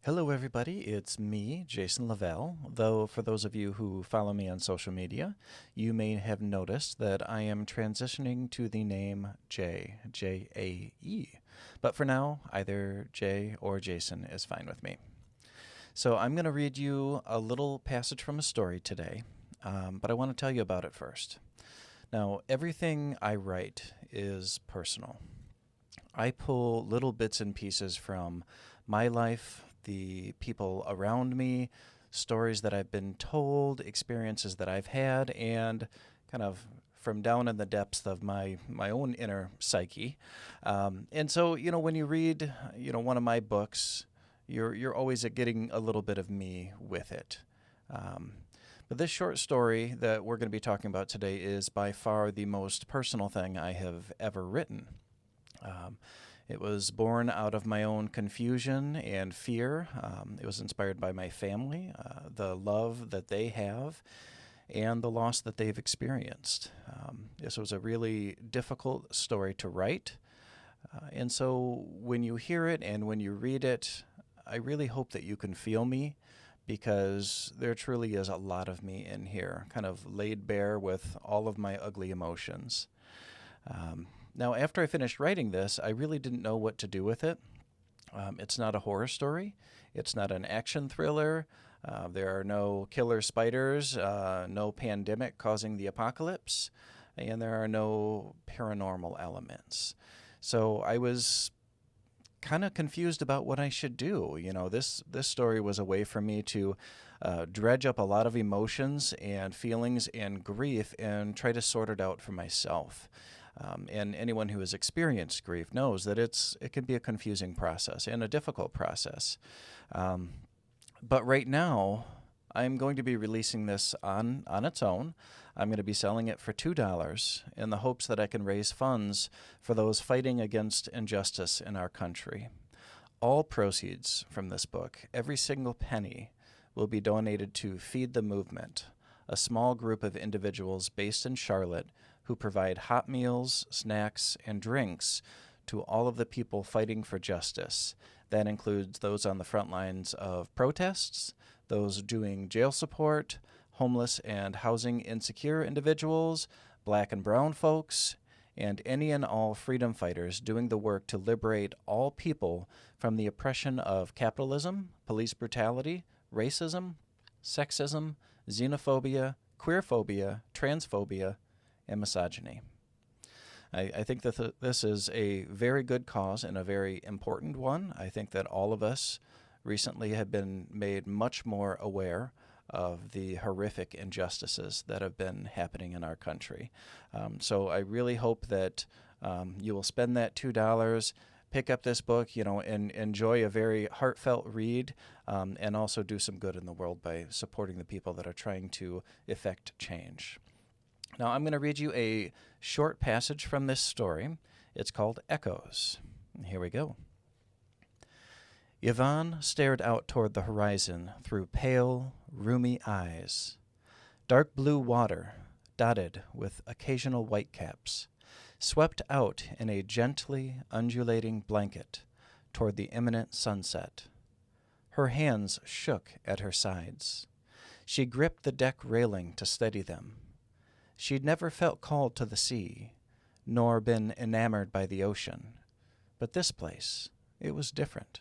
Hello, everybody. It's me, Jason LaVelle. Though, for those of you who follow me on social media, you may have noticed that I am transitioning to the name Jay, J-A-E. But for now, either Jay or Jason is fine with me. So I'm going to read you a little passage from a story today, but I want to tell you about it first. Now, everything I write is personal. I pull little bits and pieces from my life, the people around me, stories that I've been told, experiences that I've had, and kind of from down in the depths of my own inner psyche. And so, when you read, one of my books, you're always getting a little bit of me with it. But this short story that we're going to be talking about today is by far the most personal thing I have ever written. It was born out of my own confusion and fear. It was inspired by my family, the love that they have, and the loss that they've experienced. This was a really difficult story to write. And so when you hear it and when you read it, I really hope that you can feel me, because there truly is a lot of me in here, kind of laid bare with all of my ugly emotions. Now, after I finished writing this, I really didn't know what to do with it. It's not a horror story. It's not an action thriller. There are no killer spiders, no pandemic causing the apocalypse, and there are no paranormal elements. So I was kind of confused about what I should do. This story was a way for me to dredge up a lot of emotions and feelings and grief and try to sort it out for myself. And anyone who has experienced grief knows that it can be a confusing process and a difficult process. But right now, I'm going to be releasing this on its own. I'm going to be selling it for $2 in the hopes that I can raise funds for those fighting against injustice in our country. All proceeds from this book, every single penny, will be donated to Feed the Movement, a small group of individuals based in Charlotte who provide hot meals, snacks, and drinks to all of the people fighting for justice. That includes those on the front lines of protests, those doing jail support, homeless and housing insecure individuals, black and brown folks, and any and all freedom fighters doing the work to liberate all people from the oppression of capitalism, police brutality, racism, sexism, xenophobia, queerphobia, transphobia, and misogyny. I think that this is a very good cause and a very important one. I think that all of us recently have been made much more aware of the horrific injustices that have been happening in our country. So I really hope that you will spend that $2, pick up this book, and enjoy a very heartfelt read, and also do some good in the world by supporting the people that are trying to effect change. Now, I'm going to read you a short passage from this story. It's called Echoes. Here we go. Yvonne stared out toward the horizon through pale, rheumy eyes. Dark blue water, dotted with occasional whitecaps, swept out in a gently undulating blanket toward the imminent sunset. Her hands shook at her sides. She gripped the deck railing to steady them. She'd never felt called to the sea, nor been enamored by the ocean. But this place, it was different.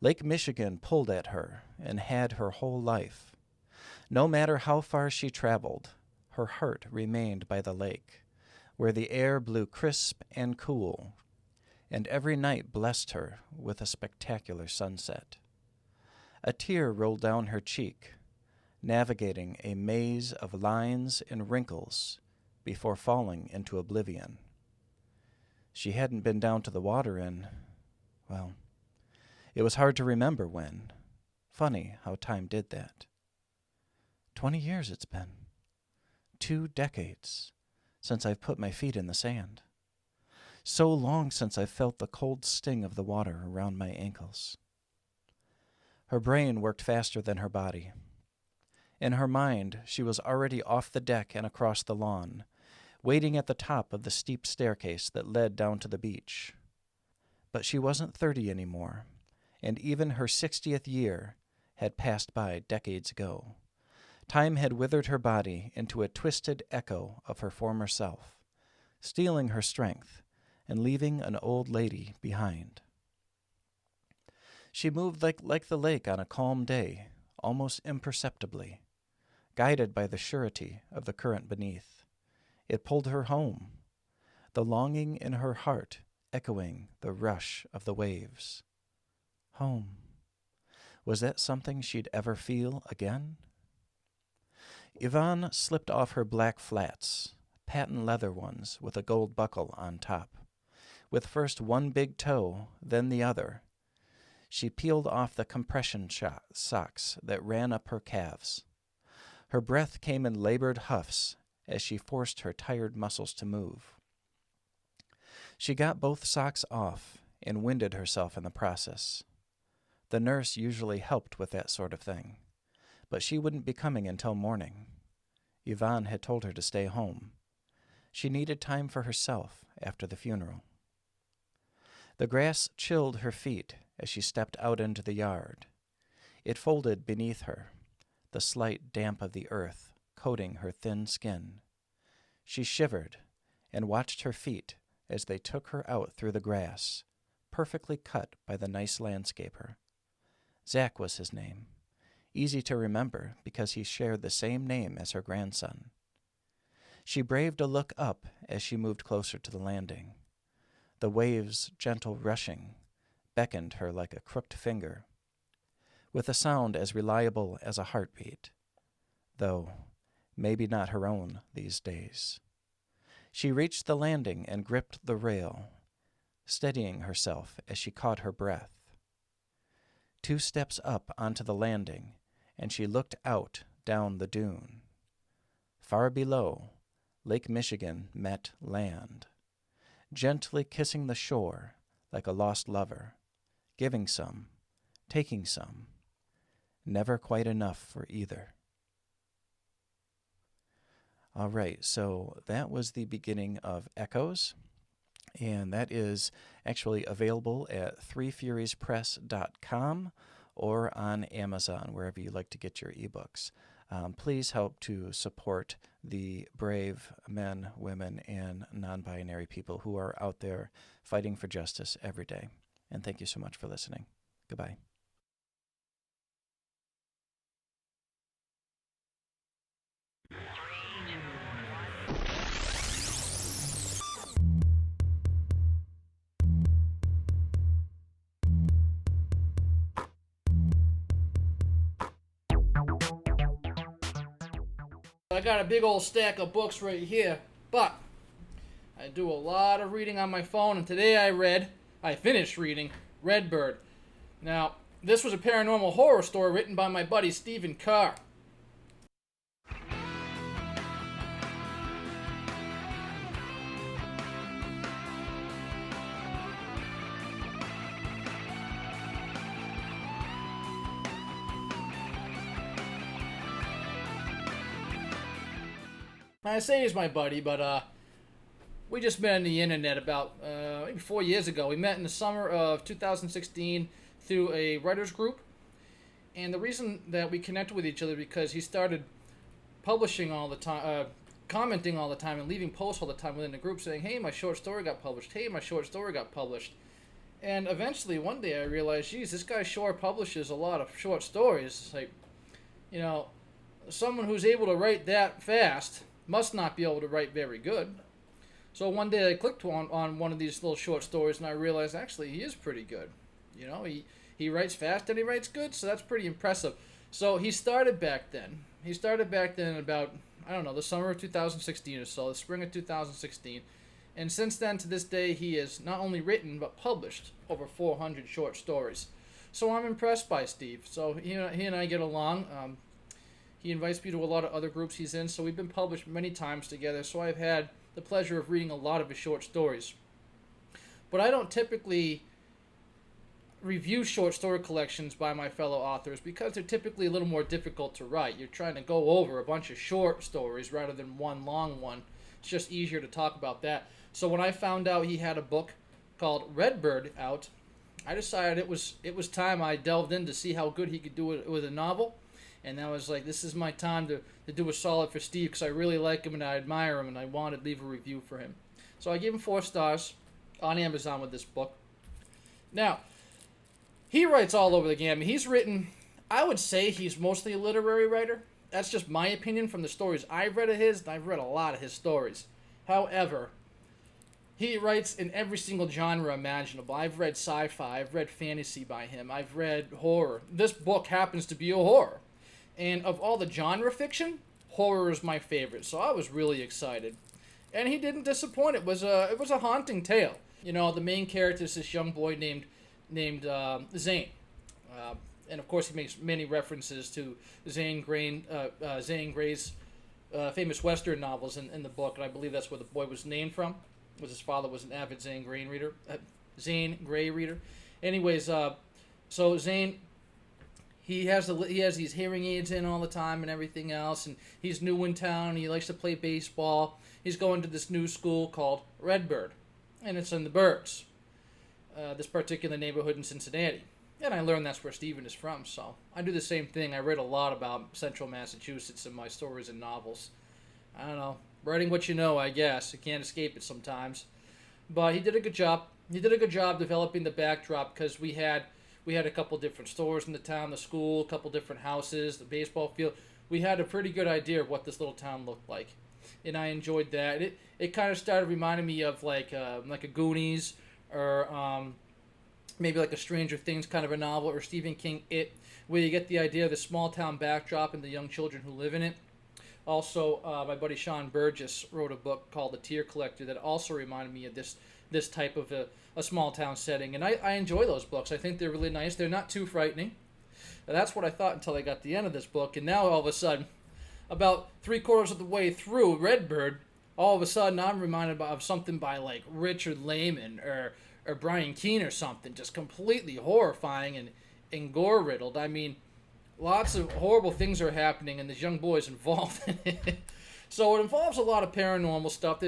Lake Michigan pulled at her and had her whole life. No matter how far she traveled, her heart remained by the lake, where the air blew crisp and cool, and every night blessed her with a spectacular sunset. A tear rolled down her cheek, navigating a maze of lines and wrinkles before falling into oblivion. She hadn't been down to the water it was hard to remember when. Funny how time did that. 20 years it's been. 2 decades since I've put my feet in the sand. So long since I've felt the cold sting of the water around my ankles. Her brain worked faster than her body. In her mind, she was already off the deck and across the lawn, waiting at the top of the steep staircase that led down to the beach. But she wasn't 30 anymore, and even her 60th year had passed by decades ago. Time had withered her body into a twisted echo of her former self, stealing her strength and leaving an old lady behind. She moved like the lake on a calm day, almost imperceptibly, guided by the surety of the current beneath. It pulled her home, the longing in her heart echoing the rush of the waves. Home. Was that something she'd ever feel again? Yvonne slipped off her black flats, patent leather ones with a gold buckle on top. With first one big toe, then the other, she peeled off the compression socks that ran up her calves. Her breath came in labored huffs as she forced her tired muscles to move. She got both socks off and winded herself in the process. The nurse usually helped with that sort of thing, but she wouldn't be coming until morning. Yvonne had told her to stay home. She needed time for herself after the funeral. The grass chilled her feet as she stepped out into the yard. It folded beneath her, the slight damp of the earth coating her thin skin. She shivered and watched her feet as they took her out through the grass, perfectly cut by the nice landscaper. Zach was his name, easy to remember because he shared the same name as her grandson. She braved a look up as she moved closer to the landing. The waves' gentle rushing beckoned her like a crooked finger, with a sound as reliable as a heartbeat, though maybe not her own these days. She reached the landing and gripped the rail, steadying herself as she caught her breath. 2 steps up onto the landing, and she looked out down the dune. Far below, Lake Michigan met land, gently kissing the shore like a lost lover, giving some, taking some, never quite enough for either. All right, so that was the beginning of Echoes, and that is actually available at threefuriespress.com or on Amazon, wherever you like to get your ebooks. Please help to support the brave men, women, and non-binary people who are out there fighting for justice every day. And thank you so much for listening. Goodbye. I got a big old stack of books right here, but I do a lot of reading on my phone, and today I finished reading Redbird. Now, this was a paranormal horror story written by my buddy Stephen Carr. I say he's my buddy, but we just met on the internet about maybe 4 years ago. We met in the summer of 2016 through a writers group, and the reason that we connected with each other because he started publishing all the time, commenting all the time, and leaving posts all the time within the group saying, "Hey, my short story got published. Hey, my short story got published." And eventually, one day, I realized, geez, this guy sure publishes a lot of short stories. It's like, someone who's able to write that fast must not be able to write very good. So one day I clicked on one of these little short stories, and I realized actually he is pretty good. He writes fast and he writes good, so that's pretty impressive. So he started back then. He started back then about, I don't know, the summer of 2016 or so, the spring of 2016. And since then to this day, he has not only written but published over 400 short stories. So I'm impressed by Steve. So he and I get along. He invites me to a lot of other groups he's in, so we've been published many times together, so I've had the pleasure of reading a lot of his short stories. But I don't typically review short story collections by my fellow authors because they're typically a little more difficult to write. You're trying to go over a bunch of short stories rather than one long one. It's just easier to talk about that. So when I found out he had a book called Redbird out, I decided it was time I delved in to see how good he could do it with a novel. And I was like, this is my time to do a solid for Steve because I really like him and I admire him and I wanted to leave a review for him. So I gave him 4 stars on Amazon with this book. Now, he writes all over the gamut. He's written, I would say he's mostly a literary writer. That's just my opinion from the stories I've read of his, and I've read a lot of his stories. However, he writes in every single genre imaginable. I've read sci-fi, I've read fantasy by him, I've read horror. This book happens to be a horror. And of all the genre fiction, horror is my favorite, so I was really excited. And he didn't disappoint. It was a haunting tale. You know, the main character is this young boy named Zane. And of course he makes many references to Zane Grey's famous Western novels in the book, and I believe that's where the boy was named from. Was his father was an avid Zane Grey reader. Anyways, so Zane, he has these hearing aids in all the time and everything else, and he's new in town. He likes to play baseball. He's going to this new school called Redbird, and it's in the Birds, this particular neighborhood in Cincinnati. And I learned that's where Stephen is from, so I do the same thing. I read a lot about central Massachusetts in my stories and novels. I don't know, writing what you know, I guess. You can't escape it sometimes. But he did a good job. He did a good job developing the backdrop because we had a couple different stores in the town, the school, a couple different houses, the baseball field. We had a pretty good idea of what this little town looked like, and I enjoyed that. It kind of started reminding me of like a Goonies or maybe like a Stranger Things kind of a novel, or Stephen King It, where you get the idea of the small town backdrop and the young children who live in it. Also, my buddy Sean Burgess wrote a book called The Tear Collector that also reminded me of this type of a small town setting, and I enjoy those books. I think they're really nice. They're not too frightening. Now, that's what I thought until I got to the end of this book, and now all of a sudden, about 3/4 of the way through Redbird, all of a sudden I'm reminded of something by like Richard Lehman or Brian Keene or something, just completely horrifying and gore-riddled. I mean, lots of horrible things are happening, and this young boy's involved in it. So it involves a lot of paranormal stuff.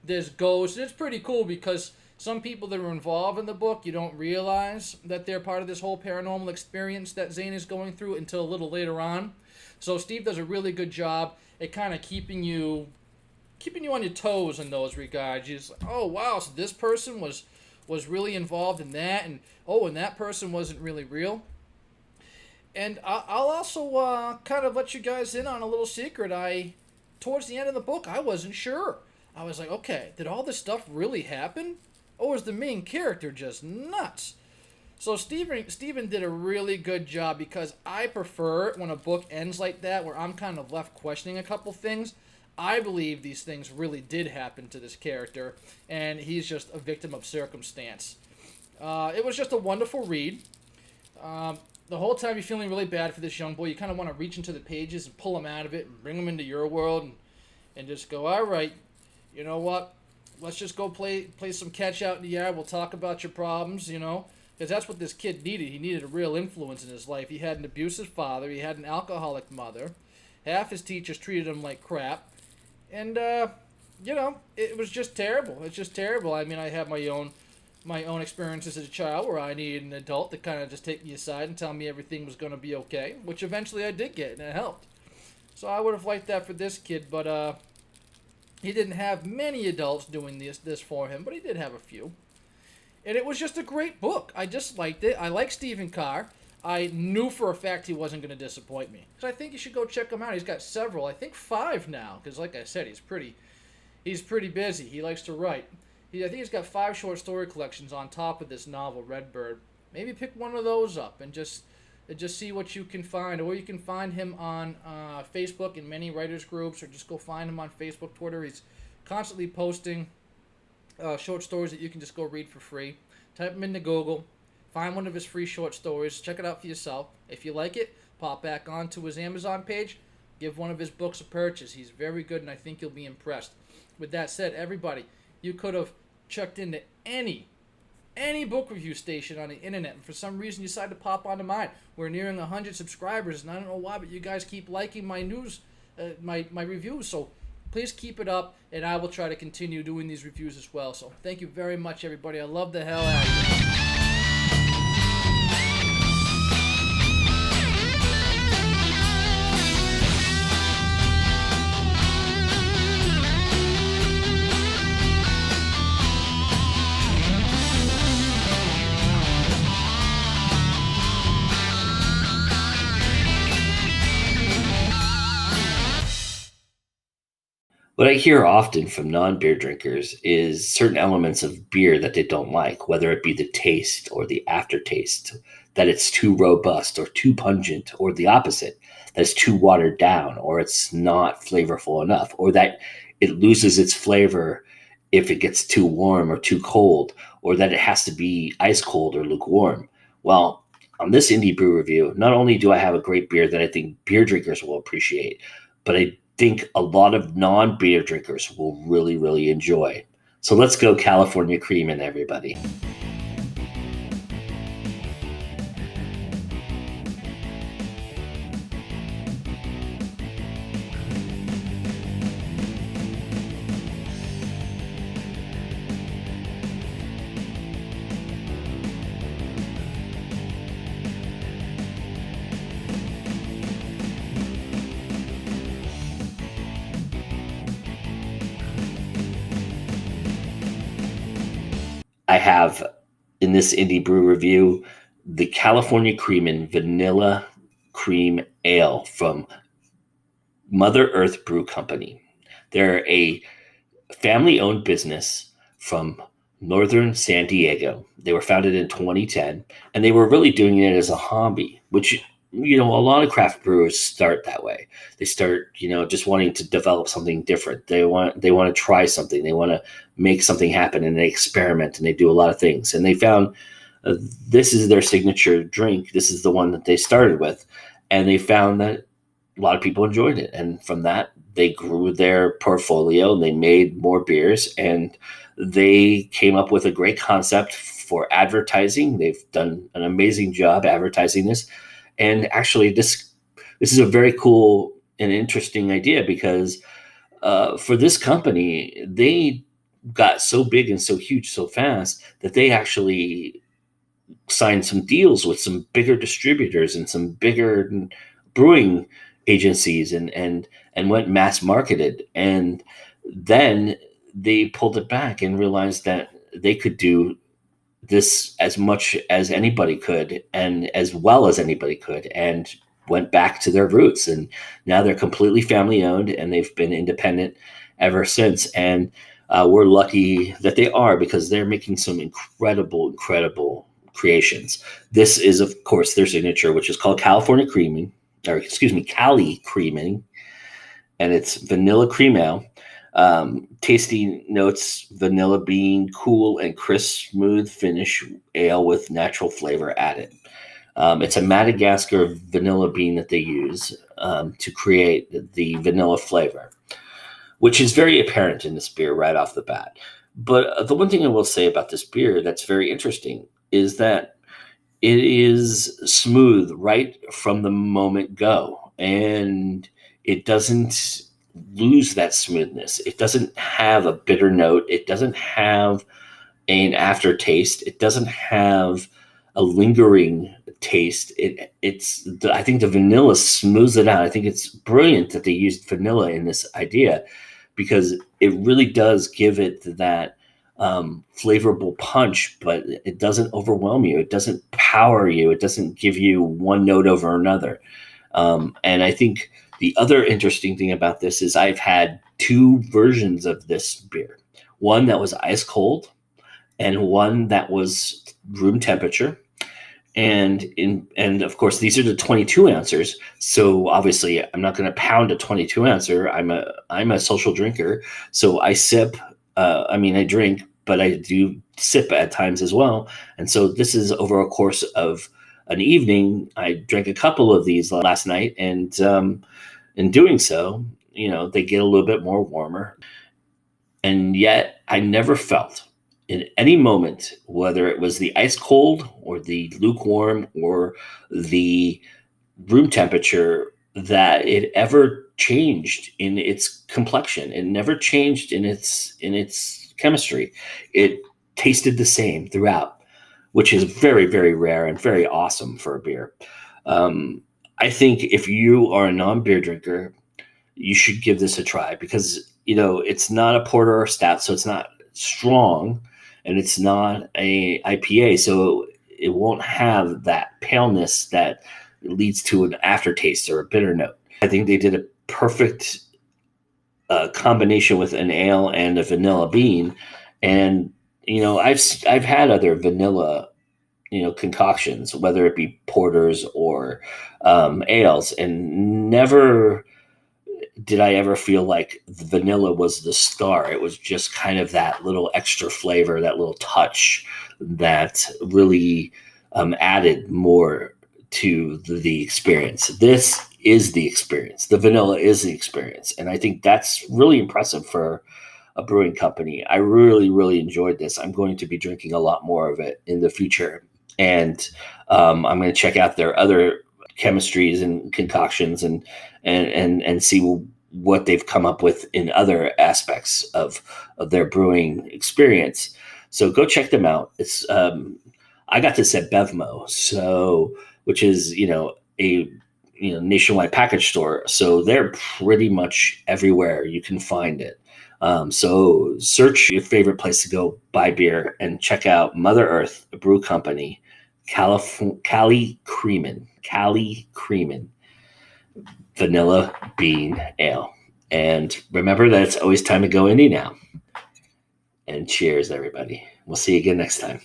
There's ghosts. It's pretty cool because some people that are involved in the book, you don't realize that they're part of this whole paranormal experience that Zane is going through until a little later on. So Steve does a really good job at kind of keeping you on your toes in those regards. You're just like, oh wow, so this person was really involved in that, and that person wasn't really real. And I'll also kind of let you guys in on a little secret. Towards the end of the book, I wasn't sure. I was like, okay, did all this stuff really happen? Or is the main character just nuts? So Stephen did a really good job, because I prefer it when a book ends like that, where I'm kind of left questioning a couple things. I believe these things really did happen to this character, and he's just a victim of circumstance. It was just a wonderful read. The whole time you're feeling really bad for this young boy. You kind of want to reach into the pages and pull him out of it and bring him into your world and just go, all right, you know what? Let's just go play some catch out in the yard. We'll talk about your problems, because that's what this kid needed. He needed a real influence in his life. He had an abusive father. He had an alcoholic mother. Half his teachers treated him like crap. And, it was just terrible. It's just terrible. I mean, I have my own experiences as a child where I needed an adult to kind of just take me aside and tell me everything was going to be okay, which eventually I did get, and it helped. So I would have liked that for this kid, but he didn't have many adults doing this for him, but he did have a few. And it was just a great book. I just liked it. I like Stephen Carr. I knew for a fact he wasn't going to disappoint me. So I think you should go check him out. He's got several, I think 5 now, because like I said, he's pretty busy. He likes to write. I think he's got 5 short story collections on top of this novel, Redbird. Maybe pick one of those up and just see what you can find. Or you can find him on Facebook in many writers groups, or just go find him on Facebook, Twitter. He's constantly posting short stories that you can just go read for free. Type them into Google. Find one of his free short stories. Check it out for yourself. If you like it, pop back onto his Amazon page. Give one of his books a purchase. He's very good, and I think you'll be impressed. With that said, everybody, you could have checked into any book review station on the internet, and for some reason you decided to pop onto mine. We're nearing 100 subscribers, and I don't know why, but you guys keep liking my news, my reviews. So please keep it up, and I will try to continue doing these reviews as well. So thank you very much, everybody. I love the hell out of you. What I hear often from non-beer drinkers is certain elements of beer that they don't like, whether it be the taste or the aftertaste, that it's too robust or too pungent, or the opposite, that it's too watered down, or it's not flavorful enough, or that it loses its flavor if it gets too warm or too cold, or that it has to be ice cold or lukewarm. Well, on this Indie Brew review, not only do I have a great beer that I think beer drinkers will appreciate, but I think a lot of non-beer drinkers will really, really enjoy. So let's go California Creamin', everybody. I have in this Indie Brew review the California Creamin' Vanilla Cream Ale from Mother Earth Brew Company. They're a family owned business from northern San Diego. They were founded in 2010, and they were really doing it as a hobby, which, a lot of craft brewers start that way. They start, just wanting to develop something different. They want to try something. They want to make something happen, and they experiment, and they do a lot of things. And they found this is their signature drink. This is the one that they started with, and they found that a lot of people enjoyed it. And from that, they grew their portfolio, and they made more beers, and they came up with a great concept for advertising. They've done an amazing job advertising this. And actually, this is a very cool and interesting idea, because for this company, they got so big and so huge so fast that they actually signed some deals with some bigger distributors and some bigger brewing agencies, and went mass marketed. And then they pulled it back and realized that they could do this as much as anybody could, and as well as anybody could, and went back to their roots. And now they're completely family owned, and they've been independent ever since. And we're lucky that they are, because they're making some incredible creations. This is, of course, their signature, which is called California Creaming, or excuse me, Cali Creaming, and it's vanilla cream ale. Tasty notes: vanilla bean, cool and crisp, smooth finish ale with natural flavor added. It's a Madagascar vanilla bean that they use to create the vanilla flavor, which is very apparent in this beer right off the bat. But the one thing I will say about this beer that's very interesting is that it is smooth right from the moment go, and it doesn't lose that smoothness. It doesn't have a bitter note. It doesn't have an aftertaste. It doesn't have a lingering taste. I think the vanilla smooths it out. I think it's brilliant that they used vanilla in this idea, because it really does give it that flavorful punch, but it doesn't overwhelm you. It doesn't power you. It doesn't give you one note over another. And I think the other interesting thing about this is I've had two versions of this beer. One that was ice cold, and one that was room temperature. And of course, these are the 22 ounces. So obviously, I'm not going to pound a 22 ouncer. I'm a social drinker, so I sip. I drink, but I do sip at times as well. And so this is over a course of an evening. I drank a couple of these last night, and in doing so, they get a little bit more warmer. And yet, I never felt in any moment, whether it was the ice cold or the lukewarm or the room temperature, that it ever changed in its complexion. It never changed in its chemistry. It tasted the same throughout, which is very, very rare and very awesome for a beer. I think if you are a non-beer drinker, you should give this a try, because it's not a porter or stout, so it's not strong, and it's not a IPA, so it won't have that paleness that leads to an aftertaste or a bitter note. I think they did a perfect a combination with an ale and a vanilla bean. And I've had other vanilla concoctions, whether it be porters or ales, and never did I ever feel like the vanilla was the star. It was just kind of that little extra flavor, that little touch that really added more to the experience. This is the experience. The vanilla is the experience. And I think that's really impressive for a brewing company. I really, really enjoyed this. I'm going to be drinking a lot more of it in the future. And I'm going to check out their other chemistries and concoctions and see what they've come up with in other aspects of their brewing experience. So go check them out. It's I got this at Bevmo, which is a nationwide package store. So they're pretty much everywhere you can find it. So search your favorite place to go buy beer and check out Mother Earth Brew Company, Cali Creamin' Vanilla Bean Ale. And remember that it's always time to go indie now. And cheers, everybody. We'll see you again next time.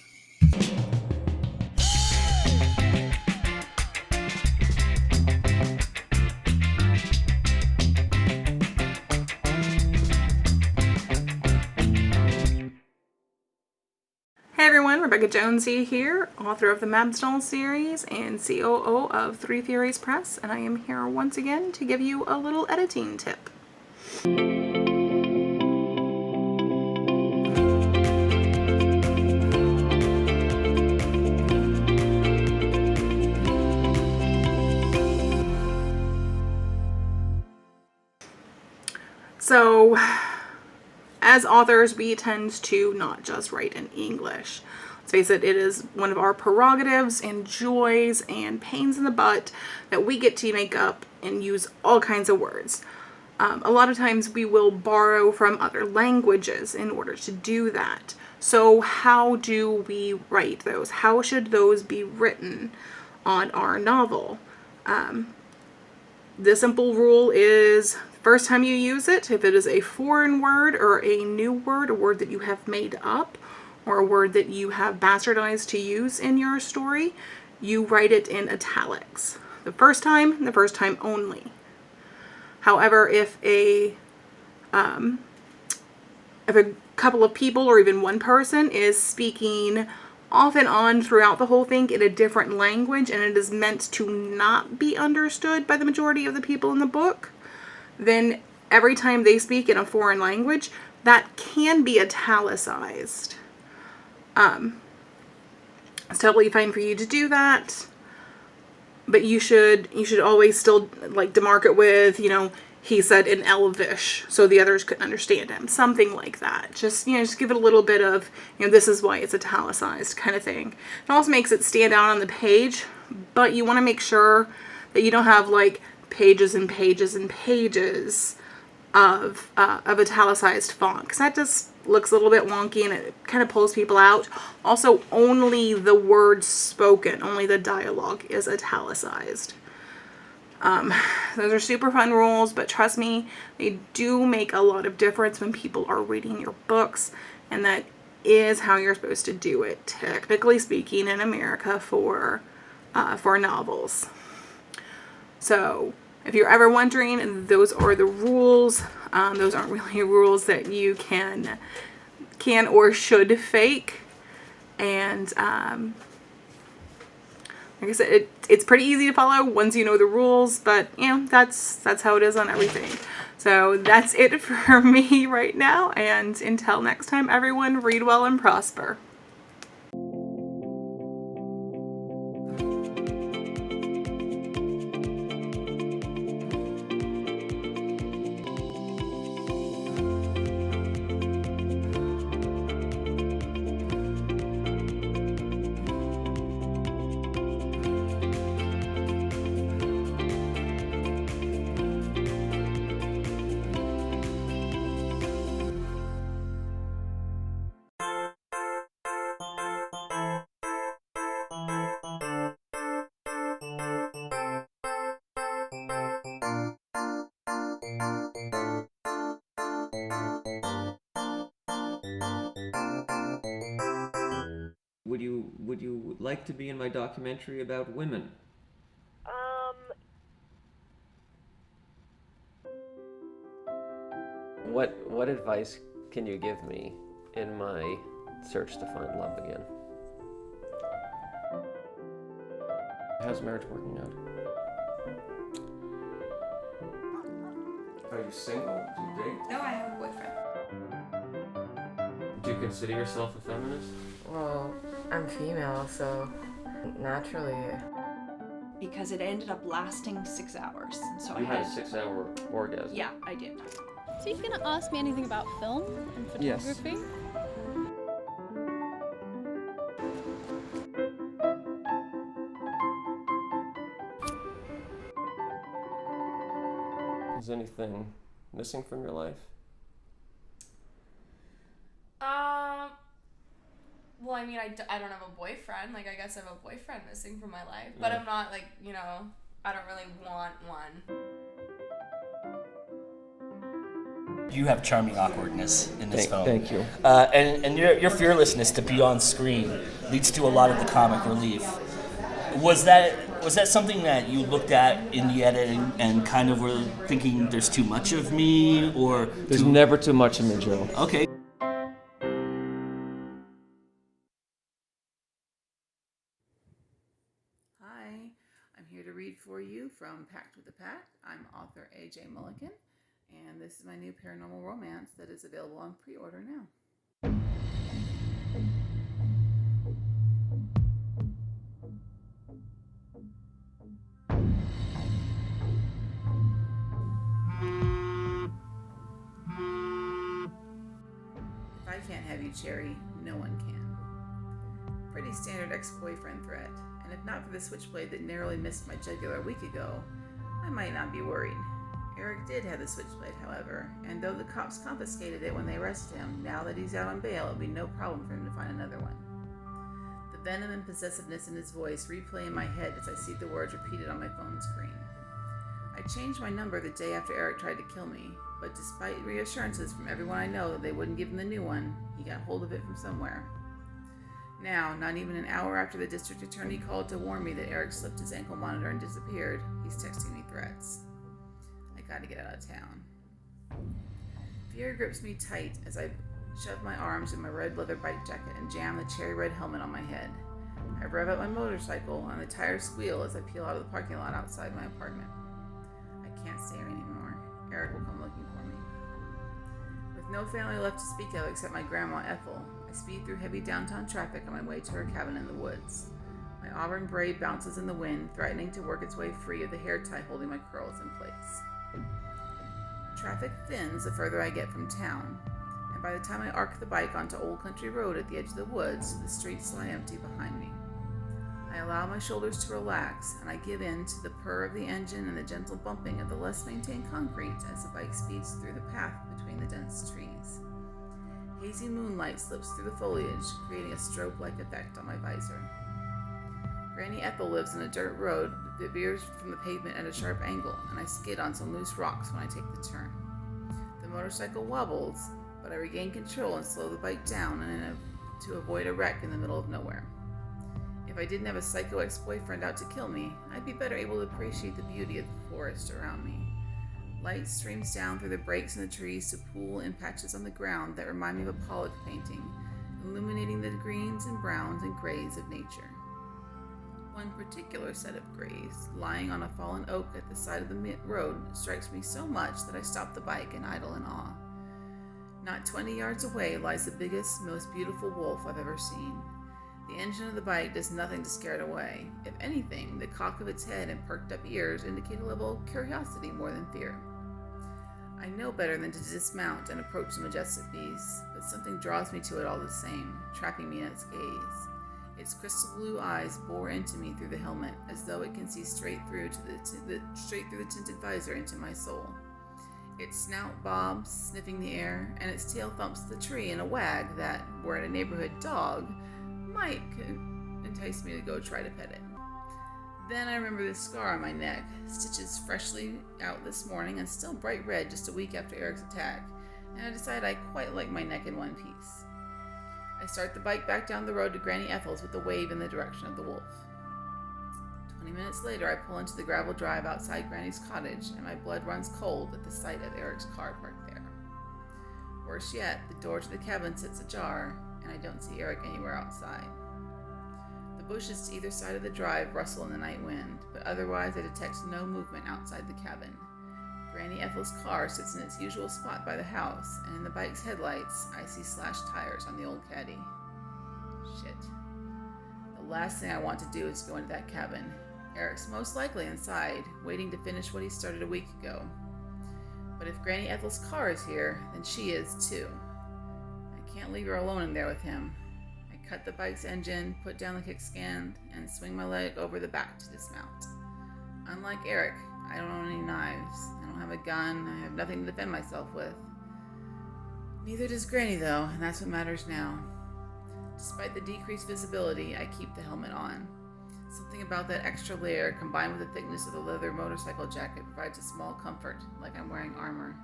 Hey everyone, Rebekah Jonesy here, author of the Mabstall series and COO of 3 Theories Press, and I am here once again to give you a little editing tip. So, as authors, we tend to not just write in English. Let's face it, it is one of our prerogatives and joys and pains in the butt that we get to make up and use all kinds of words. A lot of times we will borrow from other languages in order to do that. So how do we write those? How should those be written on our novel? The simple rule is, first time you use it, if it is a foreign word or a new word, a word that you have made up, or a word that you have bastardized to use in your story, you write it in italics. The first time only. However, if a couple of people or even one person is speaking off and on throughout the whole thing in a different language and it is meant to not be understood by the majority of the people in the book, then every time they speak in a foreign language, that can be italicized. It's totally fine for you to do that, but you should always still demark it with, he said in Elvish, so the others couldn't understand him. Something like that. Just give it a little bit of, this is why it's italicized kind of thing. It also makes it stand out on the page, but you want to make sure that you don't have pages and pages and pages of italicized font, because that just looks a little bit wonky and it kind of pulls people out. Also, only the words spoken, only the dialogue is italicized. Those are super fun rules, but trust me, they do make a lot of difference when people are reading your books, and that is how you're supposed to do it, technically speaking, in America for novels. So, if you're ever wondering, those are the rules. Those aren't really rules that you can or should fake. And like I said, it's pretty easy to follow once you know the rules, but that's how it is on everything. So that's it for me right now, and until next time, everyone, read well and prosper. like to be in my documentary about women? What advice can you give me in my search to find love again? How's marriage working out? Are you single? Do you date? No, I have a boyfriend. Do you consider yourself a feminist? Well, I'm female, so naturally. Because it ended up lasting 6 hours. So You had a 6-hour orgasm. Yeah, I did. So you're gonna ask me anything about film and photography? Yes. Is anything missing from your life? Well, I mean, I don't have a boyfriend. Like, I guess I have a boyfriend missing from my life. But I'm not, like, you know, I don't really want one. You have charming awkwardness in this film. Thank you. And your fearlessness to be on screen leads to a lot of the comic relief. Was that something that you looked at in the editing and kind of were thinking there's too much of me, or There's never too much of me, Joe. Okay. Hi, I'm here to read for you from Packed with the Pack. I'm author A.J. Mulligan, and this is my new paranormal romance that is available on pre-order now. If I can't have you, Cherry, no one can. Pretty standard ex-boyfriend threat, and if not for the switchblade that narrowly missed my jugular a week ago, I might not be worried. Eric did have the switchblade, however, and though the cops confiscated it when they arrested him, now that he's out on bail, it'll be no problem for him to find another one. The venom and possessiveness in his voice replay in my head as I see the words repeated on my phone screen. I changed my number the day after Eric tried to kill me, but despite reassurances from everyone I know that they wouldn't give him the new one, he got hold of it from somewhere. Now, not even an hour after the district attorney called to warn me that Eric slipped his ankle monitor and disappeared, he's texting me threats. I gotta get out of town. Fear grips me tight as I shove my arms in my red leather bike jacket and jam the cherry red helmet on my head. I rev up my motorcycle and the tires squeal as I peel out of the parking lot outside my apartment. I can't stay here anymore. Eric will come looking for me. With no family left to speak of except my grandma Ethel, I speed through heavy downtown traffic on my way to her cabin in the woods. My auburn braid bounces in the wind, threatening to work its way free of the hair tie holding my curls in place. Traffic thins the further I get from town, and by the time I arc the bike onto Old Country Road at the edge of the woods, the streets lie empty behind me. I allow my shoulders to relax, and I give in to the purr of the engine and the gentle bumping of the less maintained concrete as the bike speeds through the path between the dense trees. Hazy moonlight slips through the foliage, creating a strobe-like effect on my visor. Granny Ethel lives in a dirt road that veers from the pavement at a sharp angle, and I skid on some loose rocks when I take the turn. The motorcycle wobbles, but I regain control and slow the bike down to avoid a wreck in the middle of nowhere. If I didn't have a psycho ex-boyfriend out to kill me, I'd be better able to appreciate the beauty of the forest around me. Light streams down through the breaks in the trees to pool in patches on the ground that remind me of a Pollock painting, illuminating the greens and browns and grays of nature. One particular set of grays, lying on a fallen oak at the side of the road, strikes me so much that I stop the bike and idle in awe. Not 20 yards away lies the biggest, most beautiful wolf I've ever seen. The engine of the bike does nothing to scare it away. If anything, the cock of its head and perked up ears indicate a level of curiosity more than fear. I know better than to dismount and approach the majestic beast, but something draws me to it all the same, trapping me in its gaze. Its crystal blue eyes bore into me through the helmet, as though it can see straight through the tinted visor into my soul. Its snout bobs, sniffing the air, and its tail thumps the tree in a wag that, were it a neighborhood dog, might entice me to go try to pet it. Then I remember the scar on my neck, stitches freshly out this morning and still bright red just a week after Eric's attack, and I decide I quite like my neck in one piece. I start the bike back down the road to Granny Ethel's with a wave in the direction of the wolf. 20 minutes later, I pull into the gravel drive outside Granny's cottage, and my blood runs cold at the sight of Eric's car parked there. Worse yet, the door to the cabin sits ajar, and I don't see Eric anywhere outside. The bushes to either side of the drive rustle in the night wind, but otherwise I detect no movement outside the cabin. Granny Ethel's car sits in its usual spot by the house, and in the bike's headlights, I see slashed tires on the old caddy. Shit. The last thing I want to do is go into that cabin. Eric's most likely inside, waiting to finish what he started a week ago. But if Granny Ethel's car is here, then she is too. I can't leave her alone in there with him. I cut the bike's engine, put down the kickstand, and swing my leg over the back to dismount. Unlike Eric, I don't own any knives. I don't have a gun. I have nothing to defend myself with. Neither does Granny, though, and that's what matters now. Despite the decreased visibility, I keep the helmet on. Something about that extra layer, combined with the thickness of the leather motorcycle jacket, provides a small comfort, like I'm wearing armor.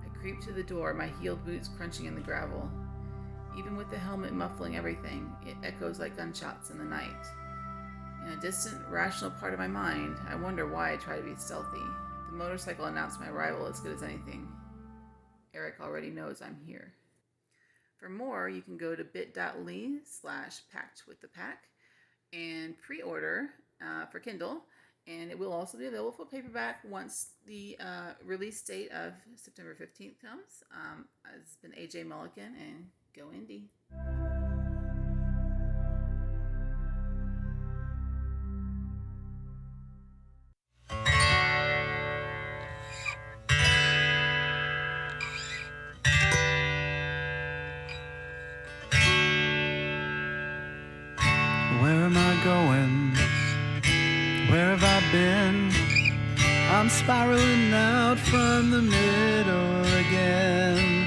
I creep to the door, my heeled boots crunching in the gravel. Even with the helmet muffling everything, it echoes like gunshots in the night. In a distant, rational part of my mind, I wonder why I try to be stealthy. The motorcycle announced my arrival as good as anything. Eric already knows I'm here. For more, you can go to bit.ly/packedwiththepack and pre-order for Kindle, and it will also be available for paperback once the release date of September 15th comes. It's been AJ Mulligan, and go indie. Where am I going? Where have I been? I'm spiraling out from the middle again.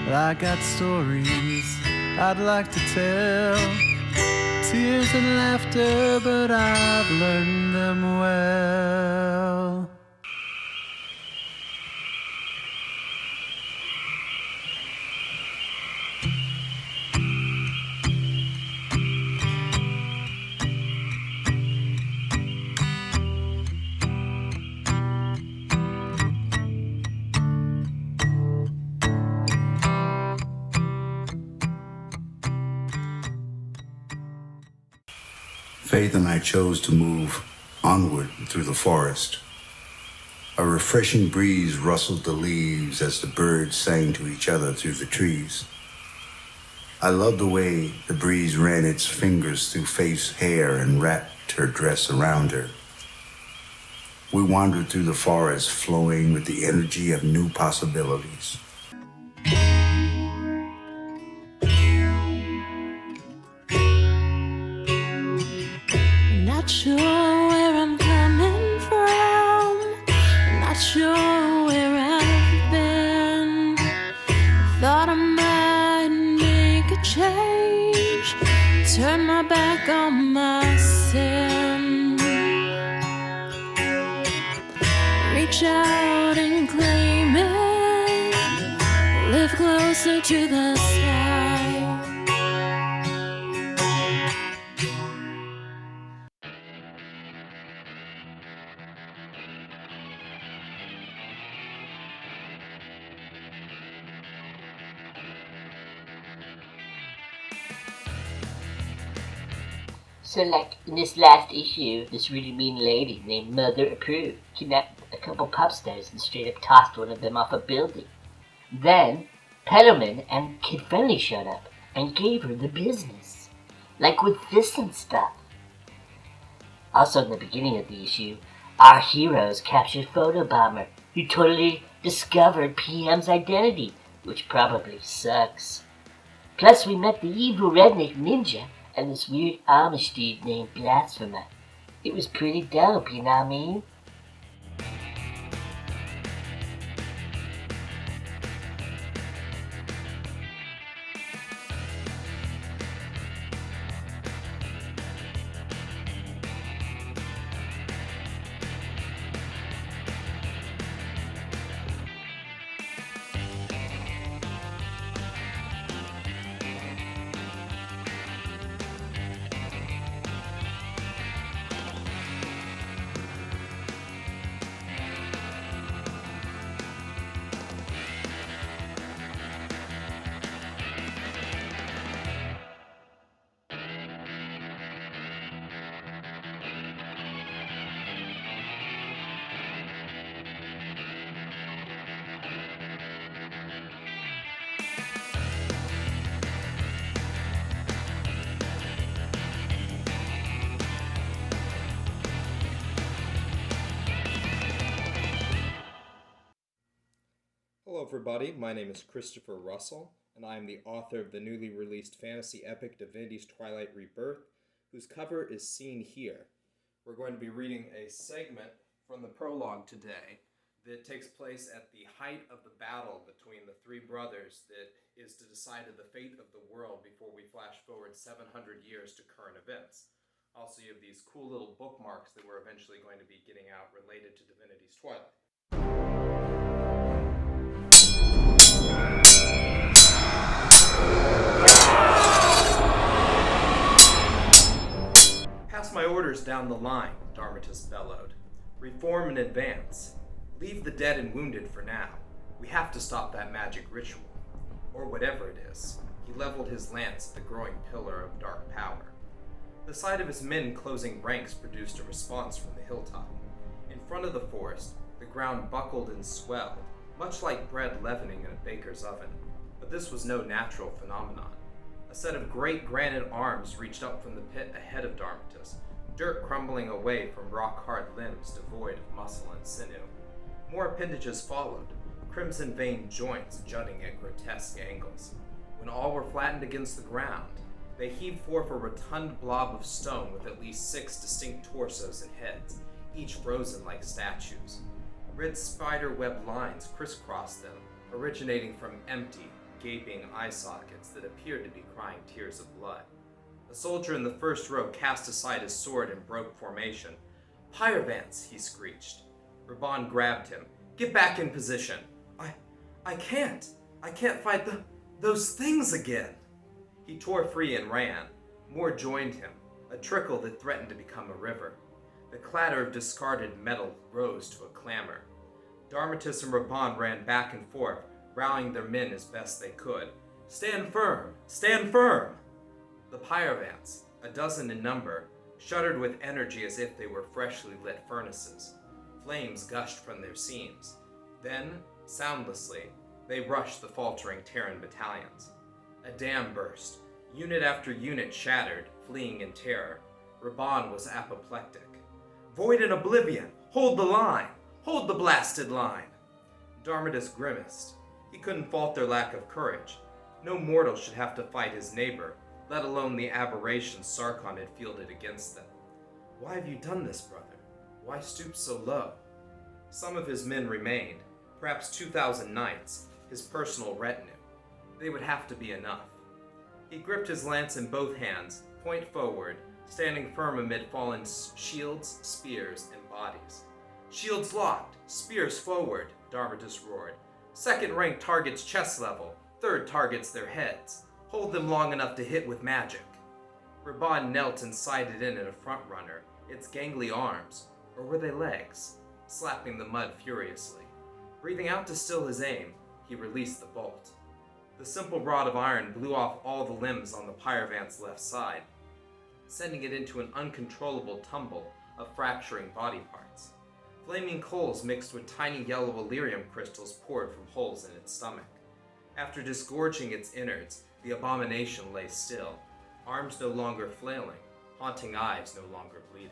But I got stories I'd like to tell, tears and laughter, but I've learned them well. Faith and I chose to move onward through the forest. A refreshing breeze rustled the leaves as the birds sang to each other through the trees. I loved the way the breeze ran its fingers through Faith's hair and wrapped her dress around her. We wandered through the forest, flowing with the energy of new possibilities. Not sure where I'm coming from, not sure where I've been. Thought I might make a change, turn my back on my sin, reach out and claim it, live closer to the sky. So, like, in this last issue, this really mean lady named Mother Approved kidnapped a couple pop stars and straight up tossed one of them off a building. Then, Petalman and Kid Friendly showed up and gave her the business. Like with this and stuff. Also, in the beginning of the issue, our heroes captured Photobomber, who totally discovered PM's identity, which probably sucks. Plus, we met the evil redneck ninja and this weird Amish dude named Blasphemer. It was pretty dope, you know what I mean? everybody. My name is Christopher Russell, and I am the author of the newly released fantasy epic Divinity's Twilight Rebirth, whose cover is seen here. We're going to be reading a segment from the prologue today that takes place at the height of the battle between the three brothers that is to decide the fate of the world before we flash forward 700 years to current events. Also, you have these cool little bookmarks that we're eventually going to be getting out related to Divinity's Twilight. Pass my orders down the line, Darmatus bellowed. Reform and advance. Leave the dead and wounded for now. We have to stop that magic ritual. Or whatever it is. He leveled his lance at the growing pillar of dark power. The sight of his men closing ranks produced a response from the hilltop. In front of the forest, the ground buckled and swelled, much like bread leavening in a baker's oven. But this was no natural phenomenon. A set of great granite arms reached up from the pit ahead of Darmatus, dirt crumbling away from rock-hard limbs devoid of muscle and sinew. More appendages followed, crimson-veined joints jutting at grotesque angles. When all were flattened against the ground, they heaved forth a rotund blob of stone with at least 6 distinct torsos and heads, each frozen like statues. Red spider-web lines crisscrossed them, originating from empty, gaping eye sockets that appeared to be crying tears of blood. A soldier in the first row cast aside his sword and broke formation. "Pyrovance!" he screeched. Raban grabbed him. "Get back in position!" I can't! I can't fight those things again!" He tore free and ran. More joined him, a trickle that threatened to become a river. The clatter of discarded metal rose to a clamor. Darmatus and Raban ran back and forth, rallying their men as best they could. "Stand firm! Stand firm!" The Pyrovants, a dozen in number, shuddered with energy as if they were freshly lit furnaces. Flames gushed from their seams. Then, soundlessly, they rushed the faltering Terran battalions. A dam burst. Unit after unit shattered, fleeing in terror. Raban was apoplectic. "Void and oblivion! Hold the line! Hold the blasted line!" Darmatus grimaced. He couldn't fault their lack of courage. No mortal should have to fight his neighbor, let alone the aberrations Sarkon had fielded against them. "Why have you done this, brother? Why stoop so low?" Some of his men remained, perhaps 2,000 knights, his personal retinue. They would have to be enough. He gripped his lance in both hands, point forward, standing firm amid fallen shields, spears, and bodies. "Shields locked, spears forward," Darmatus roared. "Second rank targets chest level, third targets their heads. Hold them long enough to hit with magic." Raban knelt and sighted in at a front runner, its gangly arms, or were they legs, slapping the mud furiously. Breathing out to still his aim, he released the bolt. The simple rod of iron blew off all the limbs on the Pyrovant's left side, sending it into an uncontrollable tumble of fracturing body parts. Flaming coals mixed with tiny yellow Illyrium crystals poured from holes in its stomach. After disgorging its innards, the abomination lay still, arms no longer flailing, haunting eyes no longer bleeding.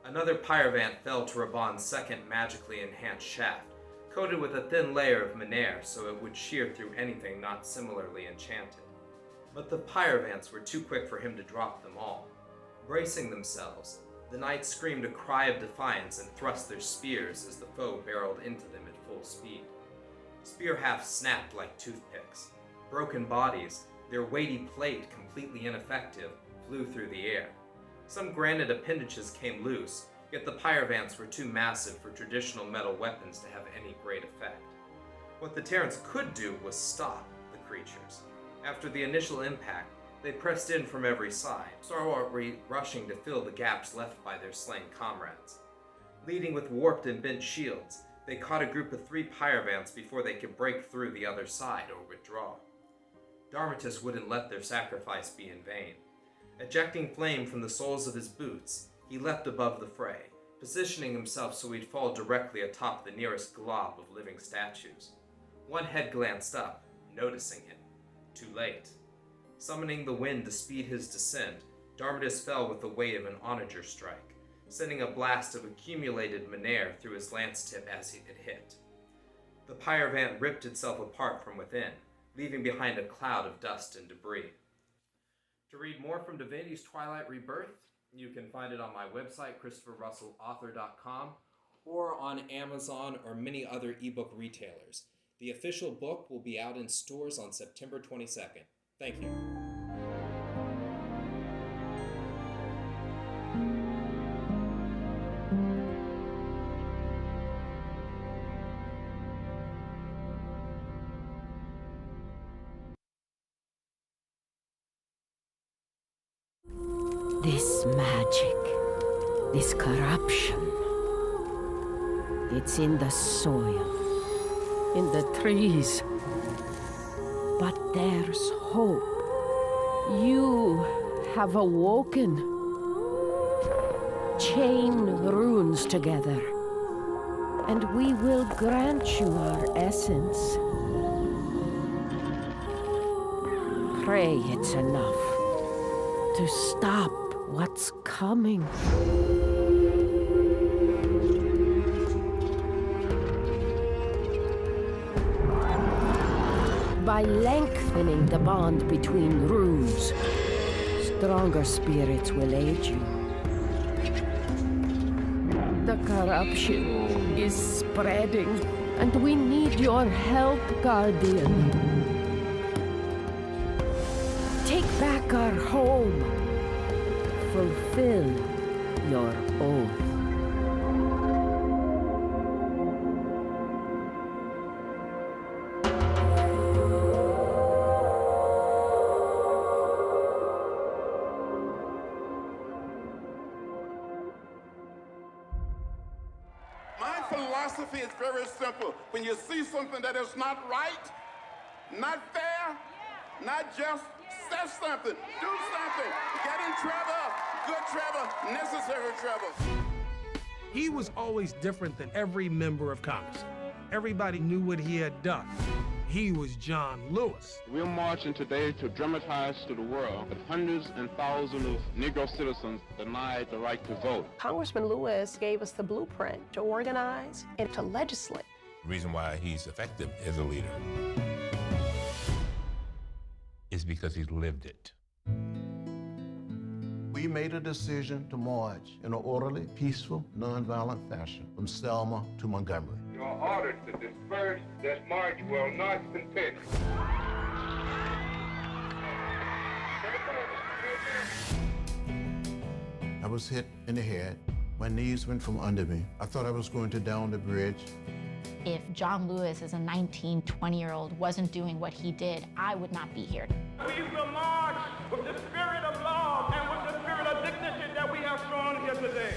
Another Pyrovant fell to Raban's second magically enhanced shaft, coated with a thin layer of Menair so it would shear through anything not similarly enchanted. But the Pyrovants were too quick for him to drop them all. Bracing themselves, the knights screamed a cry of defiance and thrust their spears as the foe barreled into them at full speed. Spear hafts snapped like toothpicks. Broken bodies, their weighty plate completely ineffective, flew through the air. Some granite appendages came loose, yet the Pyrovants were too massive for traditional metal weapons to have any great effect. What the Terrans could do was stop the creatures. After the initial impact, they pressed in from every side, stalwartly rushing to fill the gaps left by their slain comrades. Leading with warped and bent shields, they caught a group of 3 Pyrovants before they could break through the other side or withdraw. Darmatus wouldn't let their sacrifice be in vain. Ejecting flame from the soles of his boots, he leapt above the fray, positioning himself so he'd fall directly atop the nearest glob of living statues. One head glanced up, noticing him. Too late. Summoning the wind to speed his descent, Darmatus fell with the weight of an onager strike, sending a blast of accumulated Menair through his lance tip as it hit. The pyre van ripped itself apart from within, leaving behind a cloud of dust and debris. To read more from Divinity's Twilight Rebirth, you can find it on my website, ChristopherRussellAuthor.com, or on Amazon or many other ebook retailers. The official book will be out in stores on September 22nd. Thank you. This magic, this corruption, it's in the soil, in the trees. But there's hope. You have awoken. Chain runes together, and we will grant you our essence. Pray it's enough to stop what's coming. By lengthening the bond between runes, stronger spirits will aid you. The corruption is spreading, and we need your help, Guardian. Take back our home. Fulfill your oath. My philosophy is very simple. When you see something that is not right, not fair, not just, say something, do something, get in trouble, good trouble, necessary trouble. He was always different than every member of Congress. Everybody knew what he had done. He was John Lewis. We're marching today to dramatize to the world that hundreds and thousands of Negro citizens denied the right to vote. Congressman Lewis gave us the blueprint to organize and to legislate. The reason why he's effective as a leader is because he's lived it. We made a decision to march in an orderly, peaceful, nonviolent fashion from Selma to Montgomery. You are ordered to disperse. This march will not continue. I was hit in the head. My knees went from under me. I thought I was going to down the bridge. If John Lewis, as a 19, 20-year-old, wasn't doing what he did, I would not be here. We will march with the spirit of love and with the spirit of dignity that we have shown here today.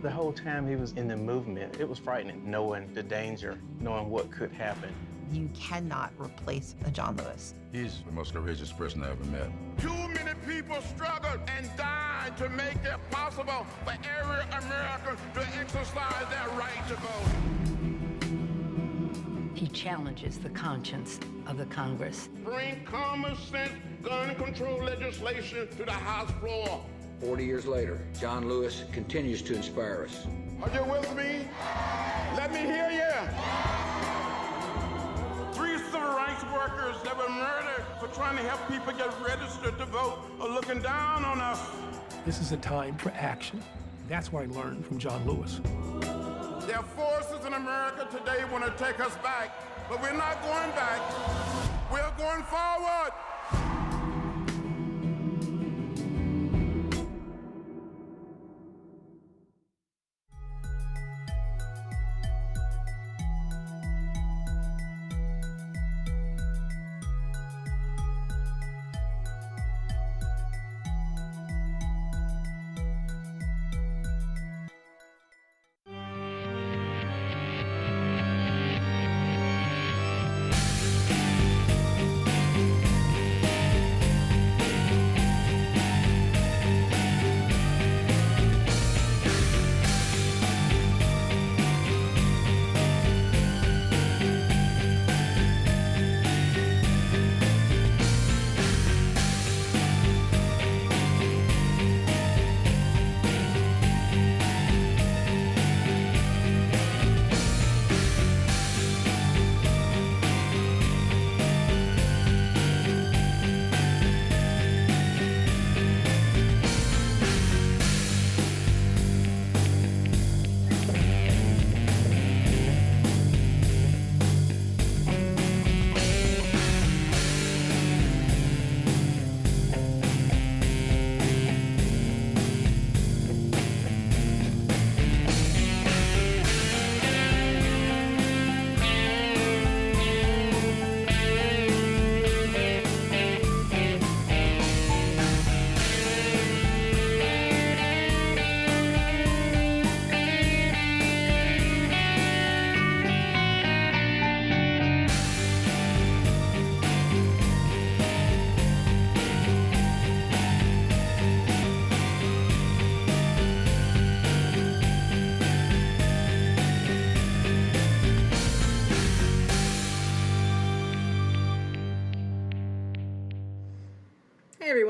The whole time he was in the movement, it was frightening, knowing the danger, knowing what could happen. You cannot replace a John Lewis. He's the most courageous person I ever met. Too many people struggled and died to make it possible for every American to exercise their right to vote. He challenges the conscience of the Congress. Bring common sense gun control legislation to the House floor. 40 years later, John Lewis continues to inspire us. Are you with me? Let me hear you. 3 civil rights workers that were murdered for trying to help people get registered to vote are looking down on us. This is a time for action. That's what I learned from John Lewis. There are forces in America today want to take us back, but we're not going back. We're going forward.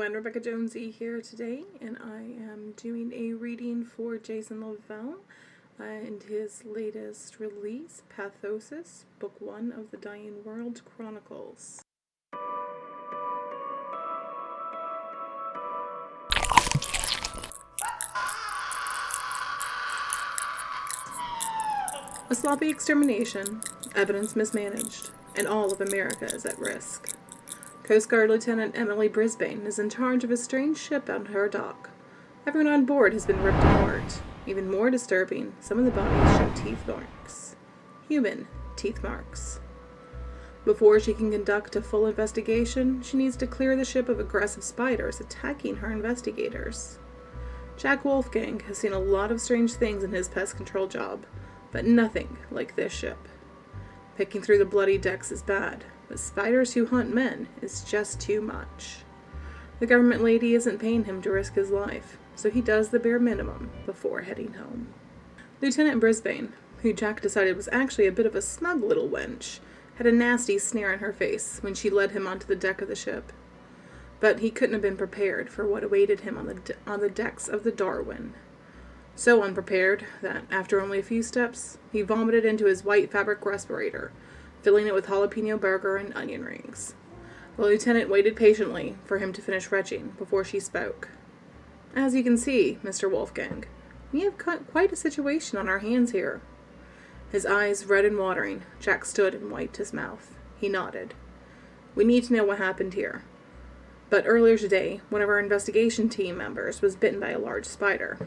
everyone, Rebekah Jonesy here today, and I am doing a reading for Jason LaVelle and his latest release, Pathosis, Book 1 of the Dying World Chronicles. A sloppy extermination, evidence mismanaged, and all of America is at risk. Coast Guard Lieutenant Emily Brisbane is in charge of a strange ship out her dock. Everyone on board has been ripped apart. Even more disturbing, some of the bodies show teeth marks. Human teeth marks. Before she can conduct a full investigation, she needs to clear the ship of aggressive spiders attacking her investigators. Jack Wolfgang has seen a lot of strange things in his pest control job, but nothing like this ship. Picking through the bloody decks is bad, but spiders who hunt men is just too much. The government lady isn't paying him to risk his life, so he does the bare minimum before heading home. Lieutenant Brisbane, who Jack decided was actually a bit of a snug little wench, had a nasty sneer on her face when she led him onto the deck of the ship. But he couldn't have been prepared for what awaited him on the decks of the Darwin. So unprepared that, after only a few steps, he vomited into his white fabric respirator, filling it with jalapeno burger and onion rings. The lieutenant waited patiently for him to finish retching before she spoke. "As you can see, Mr. Wolfgang, we have quite a situation on our hands here." His eyes red and watering, Jack stood and wiped his mouth. He nodded. "We need to know what happened here. But earlier today, one of our investigation team members was bitten by a large spider.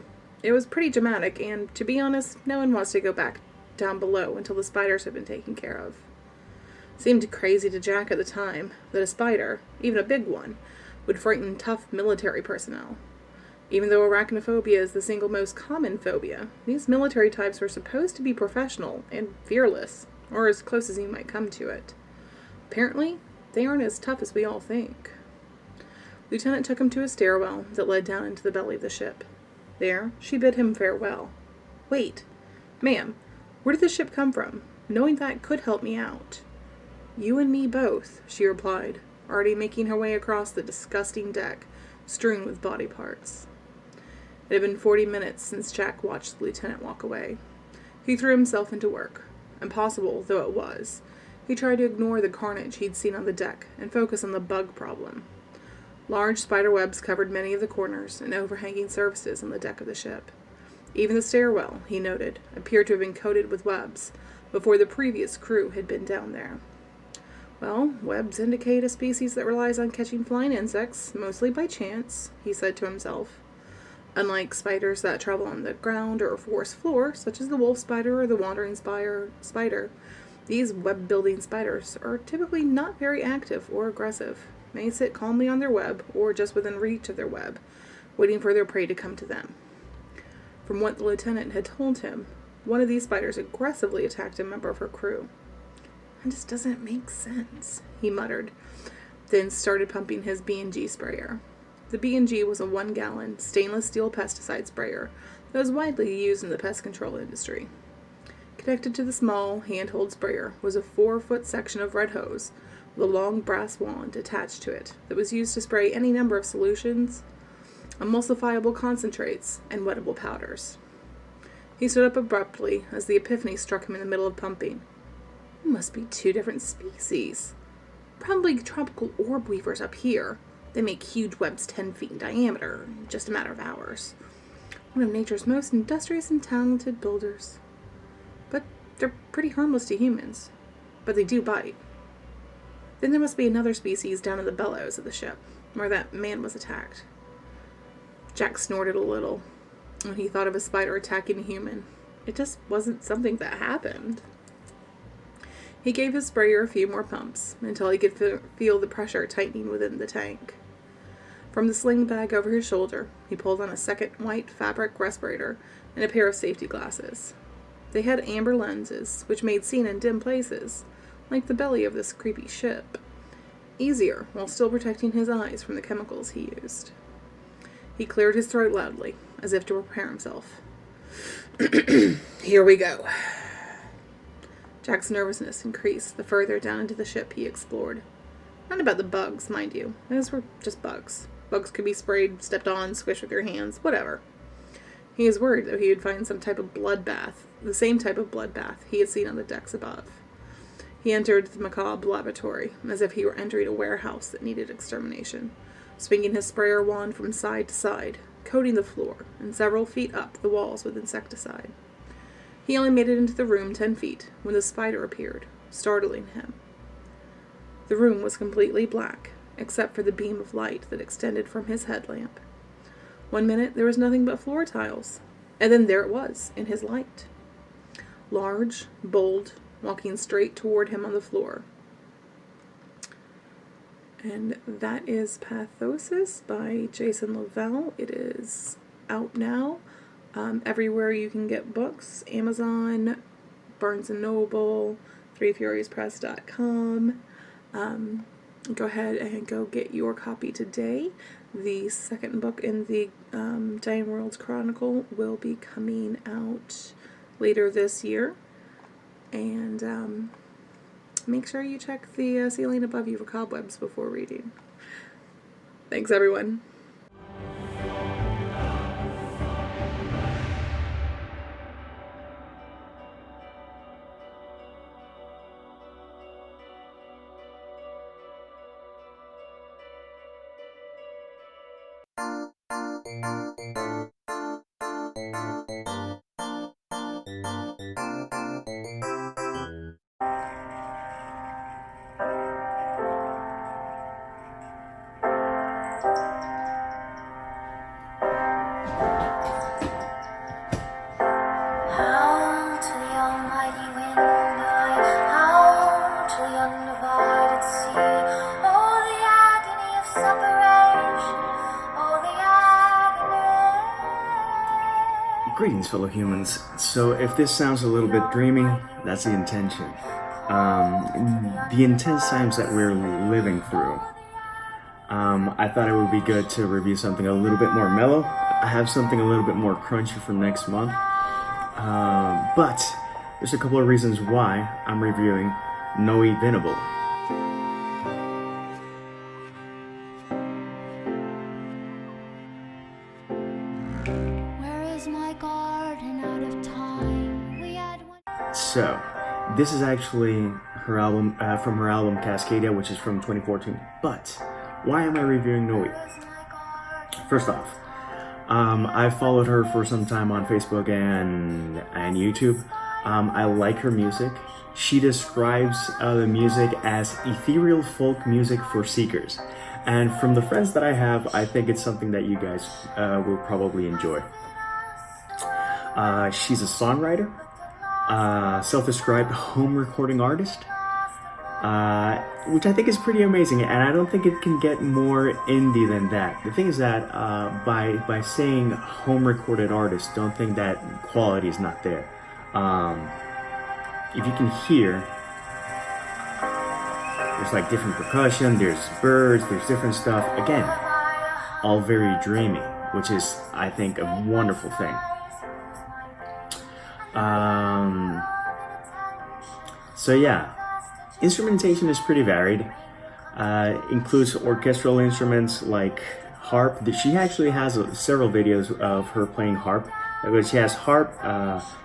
It was pretty dramatic, and, to be honest, no one wants to go back down below until the spiders have been taken care of. Seemed crazy to Jack at the time that a spider, even a big one, would frighten tough military personnel. Even though arachnophobia is the single most common phobia, these military types were supposed to be professional and fearless, or as close as you might come to it. Apparently, they aren't as tough as we all think." Lieutenant took him to a stairwell that led down into the belly of the ship. There, she bid him farewell. "Wait, ma'am, where did the ship come from? Knowing that could help me out." "You and me both," she replied, already making her way across the disgusting deck, strewn with body parts. It had been 40 minutes since Jack watched the lieutenant walk away. He threw himself into work. Impossible though it was, he tried to ignore the carnage he'd seen on the deck and focus on the bug problem. Large spider webs covered many of the corners and overhanging surfaces on the deck of the ship. Even the stairwell, he noted, appeared to have been coated with webs before the previous crew had been down there. "Well, webs indicate a species that relies on catching flying insects, mostly by chance," he said to himself. Unlike spiders that travel on the ground or a forest floor, such as the wolf spider or the wandering spider, these web-building spiders are typically not very active or aggressive. May sit calmly on their web, or just within reach of their web, waiting for their prey to come to them. From what the lieutenant had told him, one of these spiders aggressively attacked a member of her crew. "It just doesn't make sense," he muttered, then started pumping his B&G sprayer. The B&G was a 1-gallon stainless steel pesticide sprayer that was widely used in the pest control industry. Connected to the small, hand-hold sprayer was a 4-foot section of red hose with a long brass wand attached to it that was used to spray any number of solutions, emulsifiable concentrates, and wettable powders. He stood up abruptly as the epiphany struck him in the middle of pumping. It must be 2 different species. Probably tropical orb weavers up here. They make huge webs 10 feet in diameter in just a matter of hours. One of nature's most industrious and talented builders. But they're pretty harmless to humans. But they do bite. Then there must be another species down in the bellows of the ship, where that man was attacked. Jack snorted a little when he thought of a spider attacking a human. It just wasn't something that happened. He gave his sprayer a few more pumps until he could feel the pressure tightening within the tank. From the sling bag over his shoulder, he pulled on a second white fabric respirator and a pair of safety glasses. They had amber lenses, which made seeing in dim places, like the belly of this creepy ship, easier while still protecting his eyes from the chemicals he used. He cleared his throat loudly, as if to prepare himself. "Here we go." Jack's nervousness increased the further down into the ship he explored. Not about the bugs, mind you. Those were just bugs. Bugs could be sprayed, stepped on, squished with your hands, whatever. He is worried that he would find some type of bloodbath, the same type of bloodbath he had seen on the decks above. He entered the macabre laboratory as if he were entering a warehouse that needed extermination, swinging his sprayer wand from side to side, coating the floor and several feet up the walls with insecticide. He only made it into the room 10 feet when the spider appeared, startling him. The room was completely black, except for the beam of light that extended from his headlamp. 1 minute there was nothing but floor tiles, and then there it was, in his light. Large, bold, walking straight toward him on the floor. And that is Pathosis by Jason LaVelle. It is out now. Everywhere you can get books. Amazon, Barnes & Noble, threefuriouspress.com. Go ahead and go get your copy today. The second book in the Dying Worlds Chronicle will be coming out later this year. And make sure you check the ceiling above you for cobwebs before reading. Thanks, everyone. Greetings, fellow humans. So if this sounds a little bit dreamy, that's the intention. The intense times that we're living through. I thought it would be good to review something a little bit more mellow. I have something a little bit more crunchy for next month. But there's a couple of reasons why I'm reviewing No Venable. So, this is actually her album, from her album Cascadia, which is from 2014. But, why am I reviewing Noe? First off, I've followed her for some time on Facebook and YouTube. I like her music. She describes the music as ethereal folk music for seekers. And from the friends that I have, I think it's something that you guys will probably enjoy. She's a songwriter. Self-described home recording artist, which I think is pretty amazing, and I don't think it can get more indie than that. The thing is that by saying home recorded artist, don't think that quality is not there. If you can hear, there's like different percussion, there's birds, there's different stuff. Again, all very dreamy, which is, I think, a wonderful thing. So yeah, instrumentation is pretty varied. Includes orchestral instruments like harp. She actually has several videos of her playing harp. She has harp,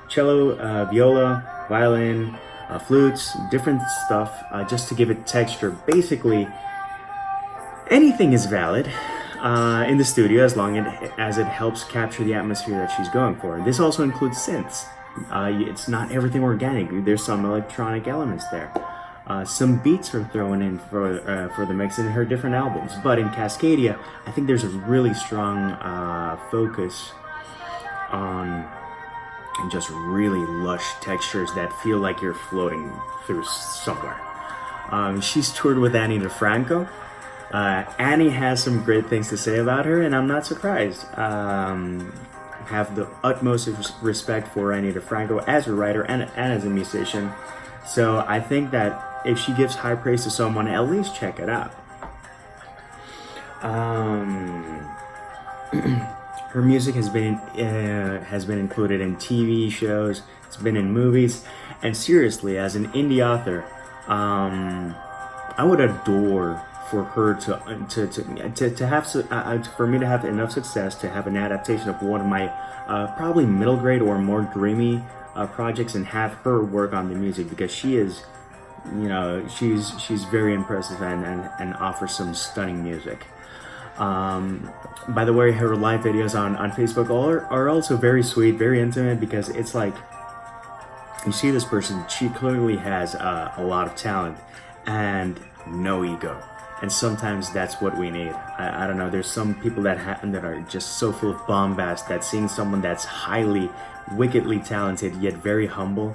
cello, viola, violin, flutes, different stuff, just to give it texture. Basically, anything is valid in the studio as long as it helps capture the atmosphere that she's going for. This also includes synths. It's not everything organic. There's some electronic elements there. Some beats are thrown in for the mix in her different albums. But in Cascadia, I think there's a really strong focus on just really lush textures that feel like you're floating through somewhere. She's toured with Ani DeFranco. Annie has some great things to say about her, and I'm not surprised. Have the utmost respect for Ani DeFranco as a writer and as a musician. So I think that if she gives high praise to someone, at least check it out. Her music has been included in TV shows. It's been in movies, and seriously, as an indie author, I would adore for her to have for me to have enough success to have an adaptation of one of my probably middle grade or more dreamy projects, and have her work on the music, because she is, she's very impressive and offers some stunning music. By the way, her live videos on Facebook are also very sweet, very intimate, because it's like, you see this person, she clearly has a lot of talent and no ego. And sometimes that's what we need. I don't know, there's some people that are just so full of bombast that seeing someone that's highly, wickedly talented, yet very humble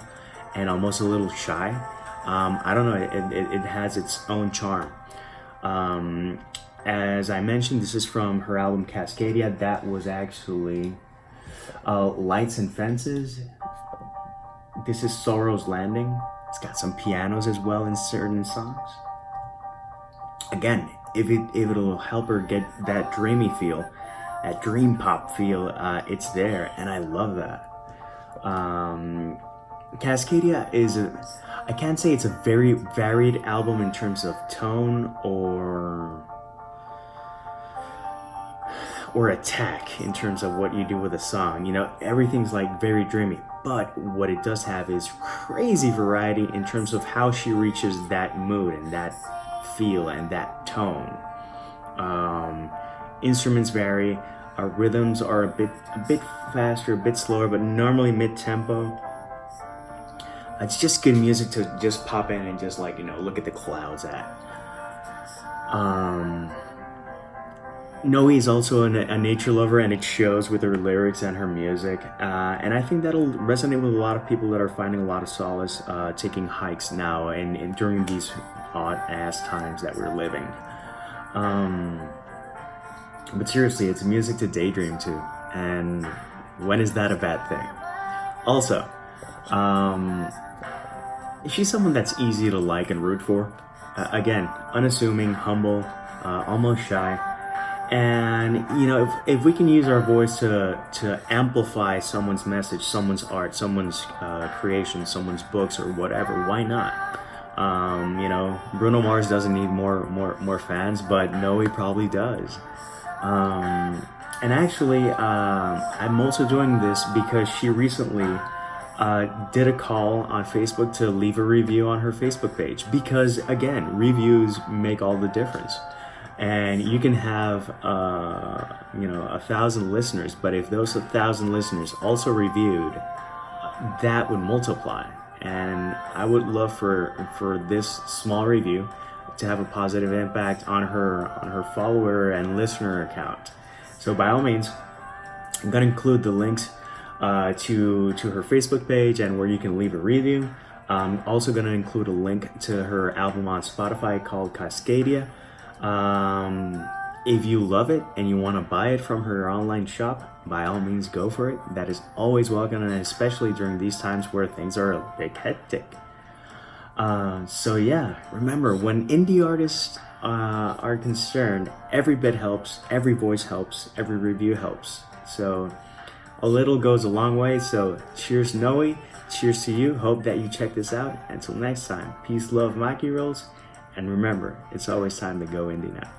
and almost a little shy, I don't know, it has its own charm. As I mentioned, this is from her album Cascadia. That was actually Lights and Fences. This is Sorrow's Landing. It's got some pianos as well in certain songs. Again, if it'll help her get that dreamy feel, that dream pop feel, it's there, and I love that. Cascadia is I can't say it's a very varied album in terms of tone or attack in terms of what you do with a song. Everything's like very dreamy, but what it does have is crazy variety in terms of how she reaches that mood and that feel and that tone. Instruments vary, our rhythms are a bit faster, a bit slower, but normally mid-tempo. It's just good music to just pop in and just look at the clouds at. Noe is also a nature lover, and it shows with her lyrics and her music. And I think that'll resonate with a lot of people that are finding a lot of solace taking hikes now and during these odd-ass times that we're living. But seriously, it's music to daydream to, and when is that a bad thing? Also, she's someone that's easy to like and root for. Again, unassuming, humble, almost shy. And, if we can use our voice to amplify someone's message, someone's art, someone's creation, someone's books or whatever, why not? Bruno Mars doesn't need more fans, but Noe probably does. And actually, I'm also doing this because she recently did a call on Facebook to leave a review on her Facebook page, because again, reviews make all the difference. And you can have 1,000 listeners, but if those 1,000 listeners also reviewed, that would multiply. And I would love for this small review to have a positive impact on her follower and listener account. So by all means, I'm gonna include the links to her Facebook page and where you can leave a review. I'm also gonna include a link to her album on Spotify called Cascadia. If you love it and you want to buy it from her online shop, by all means go for it. That is always welcome, and especially during these times where things are a bit hectic. So yeah, remember, when indie artists are concerned, every bit helps, every voice helps, every review helps. So a little goes a long way. So cheers Noe, cheers to you. Hope that you check this out. Until next time, peace, love, Maki rolls. And remember, it's always time to go indie now.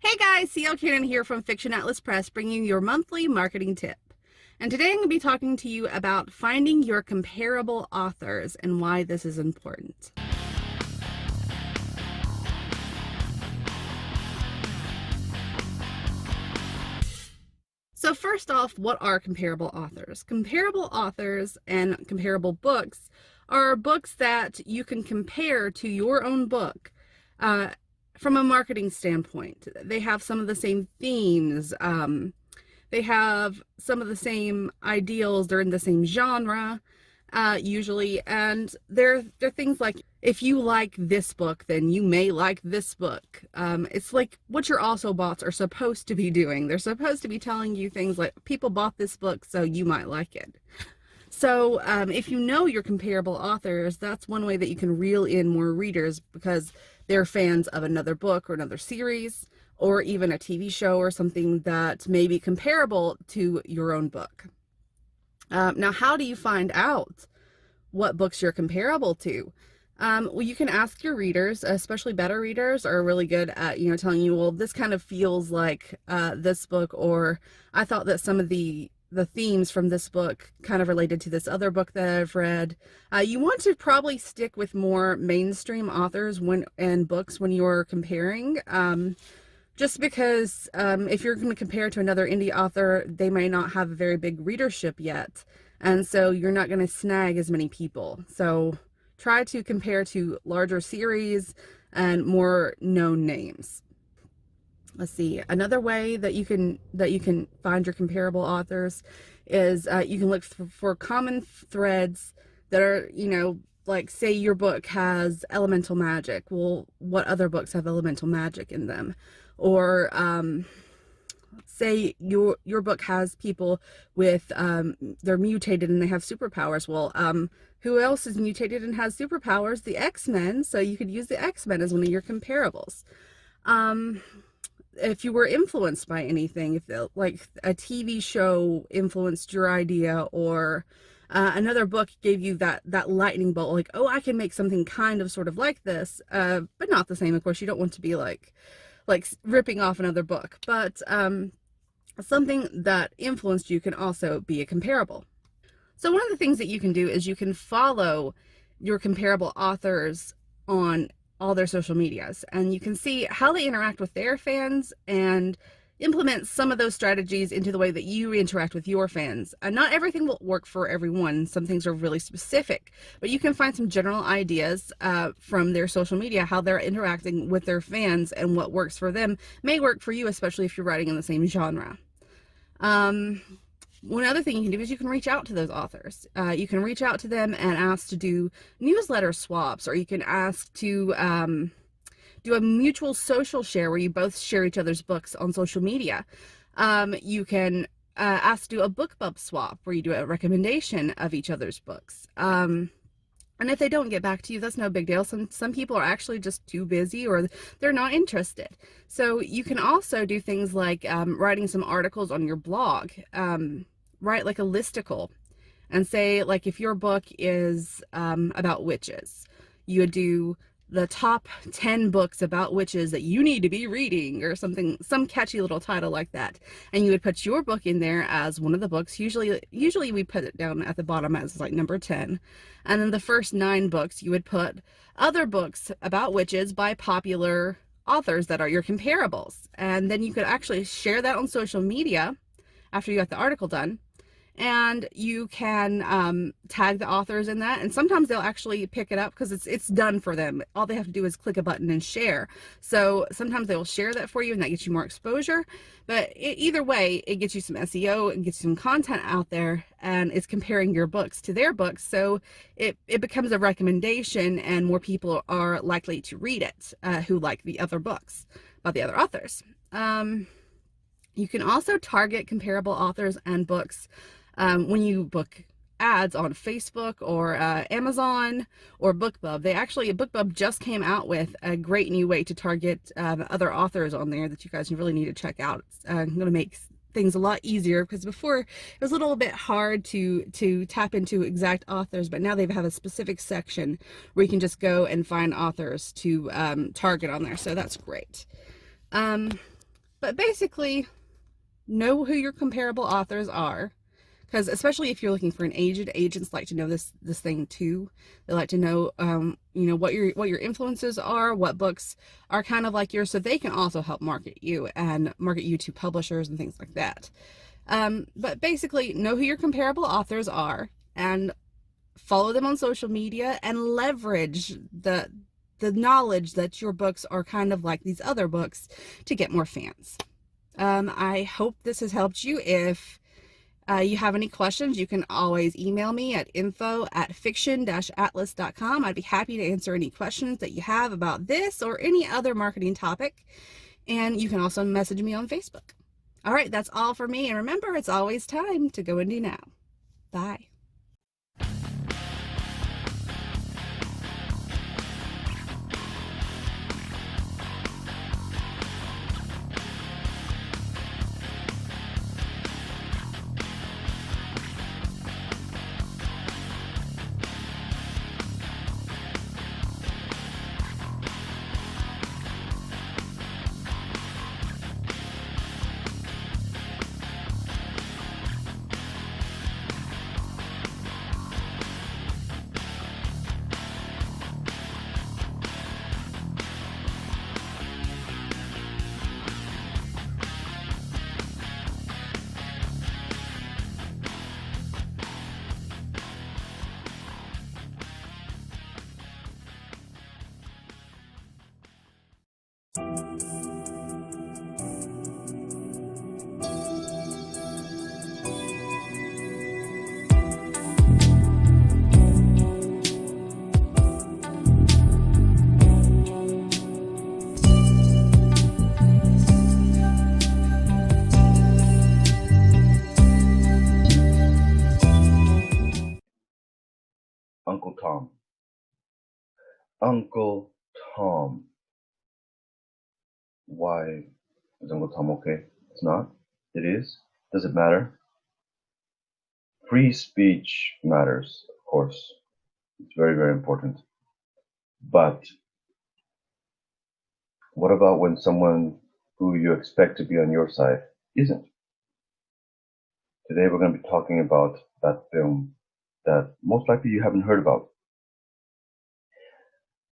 Hey guys, CL Kiernan here from Fiction Atlas Press, bringing you your monthly marketing tip. And today I'm going to be talking to you about finding your comparable authors and why this is important. So first off, what are comparable authors? Comparable authors and comparable books are books that you can compare to your own book from a marketing standpoint. They have some of the same themes. They have some of the same ideals. They're in the same genre. usually, and they're things like, if you like this book, then you may like this book. It's like what your also bots are supposed to be doing. They're supposed to be telling you things like, people bought this book, so you might like it. So if you know your comparable authors, that's one way that you can reel in more readers, because they're fans of another book or another series, or even a TV show or something that may be comparable to your own book. Now, how do you find out what books you're comparable to? Well, you can ask your readers, especially beta readers are really good at, telling you, well, this kind of feels like this book, or I thought that some of the themes from this book kind of related to this other book that I've read. You want to probably stick with more mainstream authors and books when you're comparing. Just because if you're going to compare to another indie author, they may not have a very big readership yet, and so you're not going to snag as many people. So try to compare to larger series and more known names. Let's see, another way that you can find your comparable authors is you can look for common threads that are, like, say your book has elemental magic. Well, what other books have elemental magic in them? Or say your book has people with they're mutated and they have superpowers. Well, who else is mutated and has superpowers? The X-Men. So you could use the X-Men as one of your comparables. If you were influenced by anything, if like a TV show influenced your idea, or another book gave you that lightning bolt, like, oh, I can make something kind of sort of like this, but not the same. Of course, you don't want to be like ripping off another book, but something that influenced you can also be a comparable. So one of the things that you can do is you can follow your comparable authors on all their social medias, and you can see how they interact with their fans and implement some of those strategies into the way that you interact with your fans. And not everything will work for everyone. Some things are really specific, but you can find some general ideas from their social media, how they're interacting with their fans, and what works for them may work for you, especially if you're writing in the same genre. One other thing you can do is you can reach out to those authors. You can reach out to them and ask to do newsletter swaps, or you can ask to do a mutual social share where you both share each other's books on social media. You can ask to do a BookBub swap where you do a recommendation of each other's books. And if they don't get back to you, that's no big deal. Some people are actually just too busy, or they're not interested. So you can also do things like writing some articles on your blog. Write like a listicle and say, like, if your book is about witches, you would do the top 10 books about witches that you need to be reading, or something, some catchy little title like that. And you would put your book in there as one of the books. Usually we put it down at the bottom as like number 10. And then the first 9 books, you would put other books about witches by popular authors that are your comparables. And then you could actually share that on social media after you got the article done. And you can tag the authors in that, and sometimes they'll actually pick it up because it's done for them. All they have to do is click a button and share. So sometimes they will share that for you, and that gets you more exposure. But either way, it gets you some SEO and gets some content out there, and it's comparing your books to their books. So it becomes a recommendation, and more people are likely to read it who like the other books by the other authors. You can also target comparable authors and books when you book ads on Facebook or Amazon or BookBub. BookBub just came out with a great new way to target other authors on there that you guys really need to check out. It's going to make things a lot easier, because before it was a little bit hard to tap into exact authors, but now they have a specific section where you can just go and find authors to target on there. So that's great. But basically, know who your comparable authors are, because especially if you're looking for an agent, agents like to know this thing too. They like to know what your influences are, what books are kind of like yours, so they can also help market you to publishers and things like that. But basically, know who your comparable authors are and follow them on social media, and leverage the knowledge that your books are kind of like these other books to get more fans. I hope this has helped you. If You have any questions, you can always email me at info@fiction-atlas.com. I'd be happy to answer any questions that you have about this or any other marketing topic. And you can also message me on Facebook. All right, that's all for me. And remember, it's always time to go indie now. Bye. Uncle Tom. Uncle Tom. Why is Uncle Tom okay? It's not. It is. Does it matter? Free speech matters, of course. It's very, very important. But what about when someone who you expect to be on your side isn't? Today we're going to be talking about that film that most likely you haven't heard about.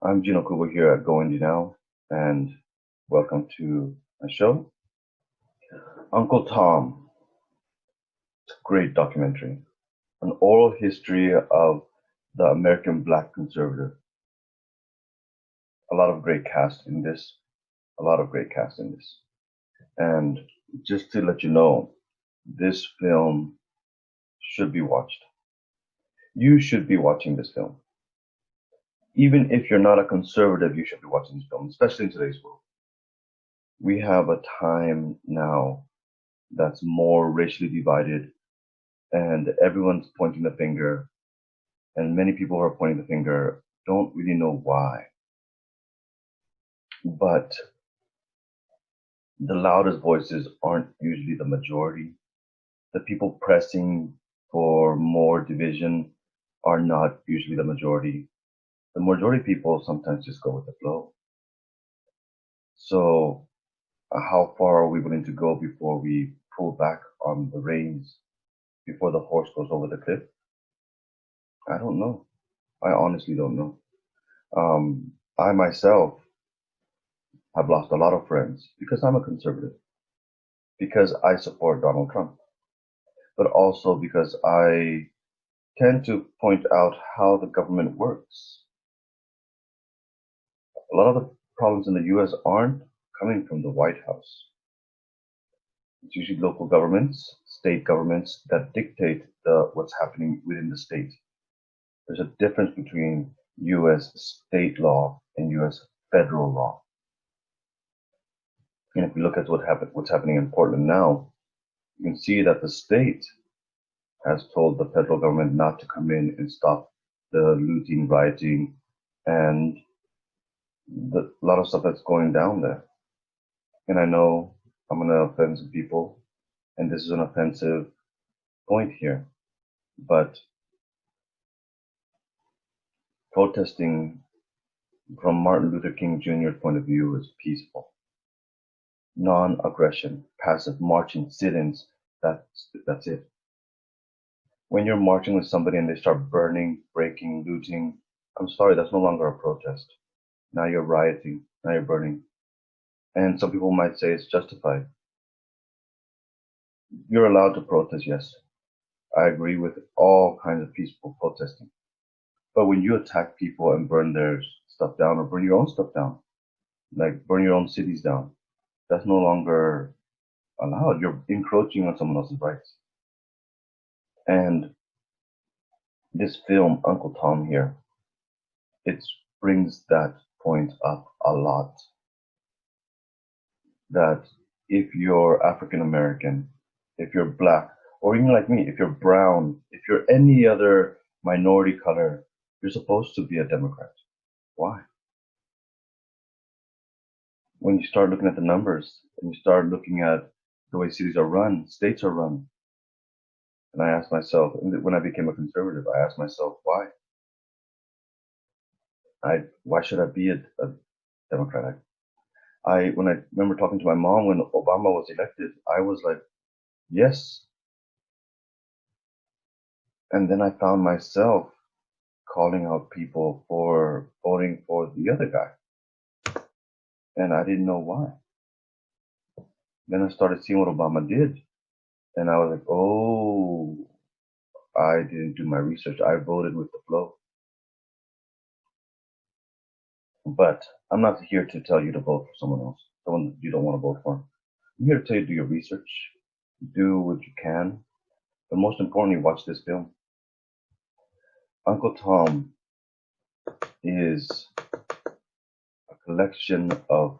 I'm Okubo here at GoIndieNow, and welcome to my show. Uncle Tom. It's a great documentary. An oral history of the American Black conservative. A lot of great cast in this. And just to let you know, this film should be watched. You should be watching this film. Even if you're not a conservative, you should be watching this film, especially in today's world. We have a time now that's more racially divided, and everyone's pointing the finger, and many people who are pointing the finger don't really know why. But the loudest voices aren't usually the majority. The people pressing for more division are not usually the majority. The majority of people sometimes just go with the flow. So how far are we willing to go before we pull back on the reins, before the horse goes over the cliff? I don't know. I honestly don't know. I myself have lost a lot of friends because I'm a conservative, because I support Donald Trump, but also because I tend to point out how the government works. A lot of the problems in the U.S. aren't coming from the White House. It's usually local governments, state governments that dictate what's happening within the state. There's a difference between U.S. state law and U.S. federal law. And if we look at what's happening in Portland now, you can see that the state has told the federal government not to come in and stop the looting, rioting, and a lot of stuff that's going down there. And I know I'm going to offend some people, and this is an offensive point here, but protesting from Martin Luther King Jr.'s point of view is peaceful. Non-aggression, passive marching, sit-ins, that's it. When you're marching with somebody and they start burning, breaking, looting, I'm sorry, that's no longer a protest. Now you're rioting, now you're burning. And some people might say it's justified. You're allowed to protest, yes. I agree with all kinds of peaceful protesting. But when you attack people and burn their stuff down, or burn your own stuff down, like burn your own cities down, that's no longer allowed. You're encroaching on someone else's rights. And this film, Uncle Tom here, it brings that point up a lot. That if you're African American, if you're black, or even like me, if you're brown, if you're any other minority color, you're supposed to be a Democrat. Why? When you start looking at the numbers and you start looking at the way cities are run, states are run, and I asked myself, when I became a conservative, I asked myself, why? Why should I be a Democrat? When I remember talking to my mom when Obama was elected, I was like, yes. And then I found myself calling out people for voting for the other guy. And I didn't know why. Then I started seeing what Obama did. And I was like, oh, I didn't do my research. I voted with the flow. But I'm not here to tell you to vote for someone else, someone you don't want to vote for. I'm here to tell you to do your research, do what you can, but most importantly, watch this film. Uncle Tom is a collection of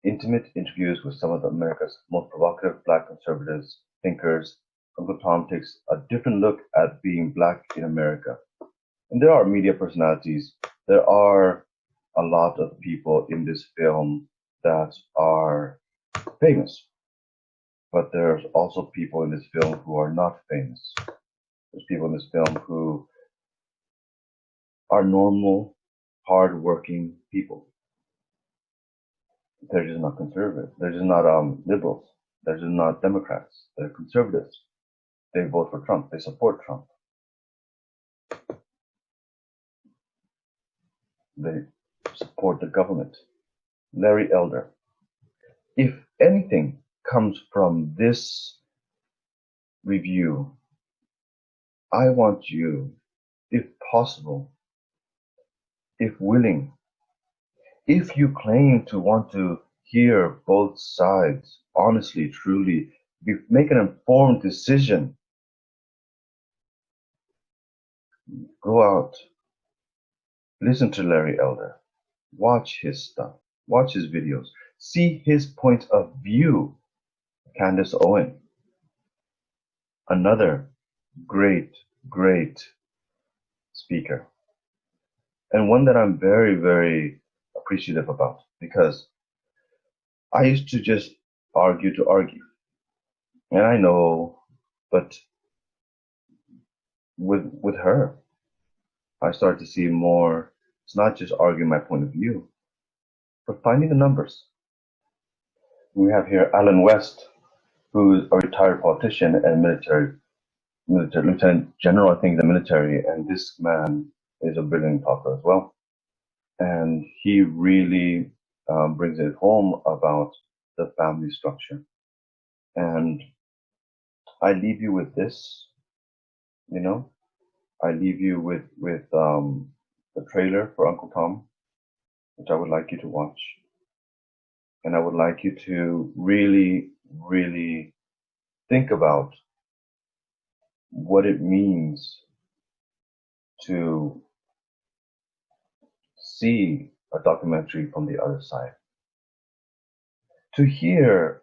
intimate interviews with some of America's most provocative black conservatives, thinkers. Uncle Tom takes a different look at being black in America. And there are media personalities. There are a lot of people in this film that are famous. But there's also people in this film who are not famous. There's people in this film who are normal, hard-working people. They're just not conservative. They're just not liberals. They're just not Democrats. They're conservatives. They vote for Trump. They support Trump. They support the government. Larry Elder. If anything comes from this review, I want you, if possible, if willing, if you claim to want to hear both sides honestly, truly, make an informed decision, go out, listen to Larry Elder, watch his stuff, watch his videos, see his point of view. Candace Owen, another great speaker, and one that I'm very, very appreciative about, because I used to just argue to argue. And I know, but with her, I started to see more. It's not just arguing my point of view, but finding the numbers. We have here Alan West, who's a retired politician and military lieutenant general, I think, in the military, and this man is a brilliant talker as well. And he really brings it home about the family structure. And I leave you with this, I leave you with the trailer for Uncle Tom, which I would like you to watch. And I would like you to really, really think about what it means to see a documentary from the other side. To hear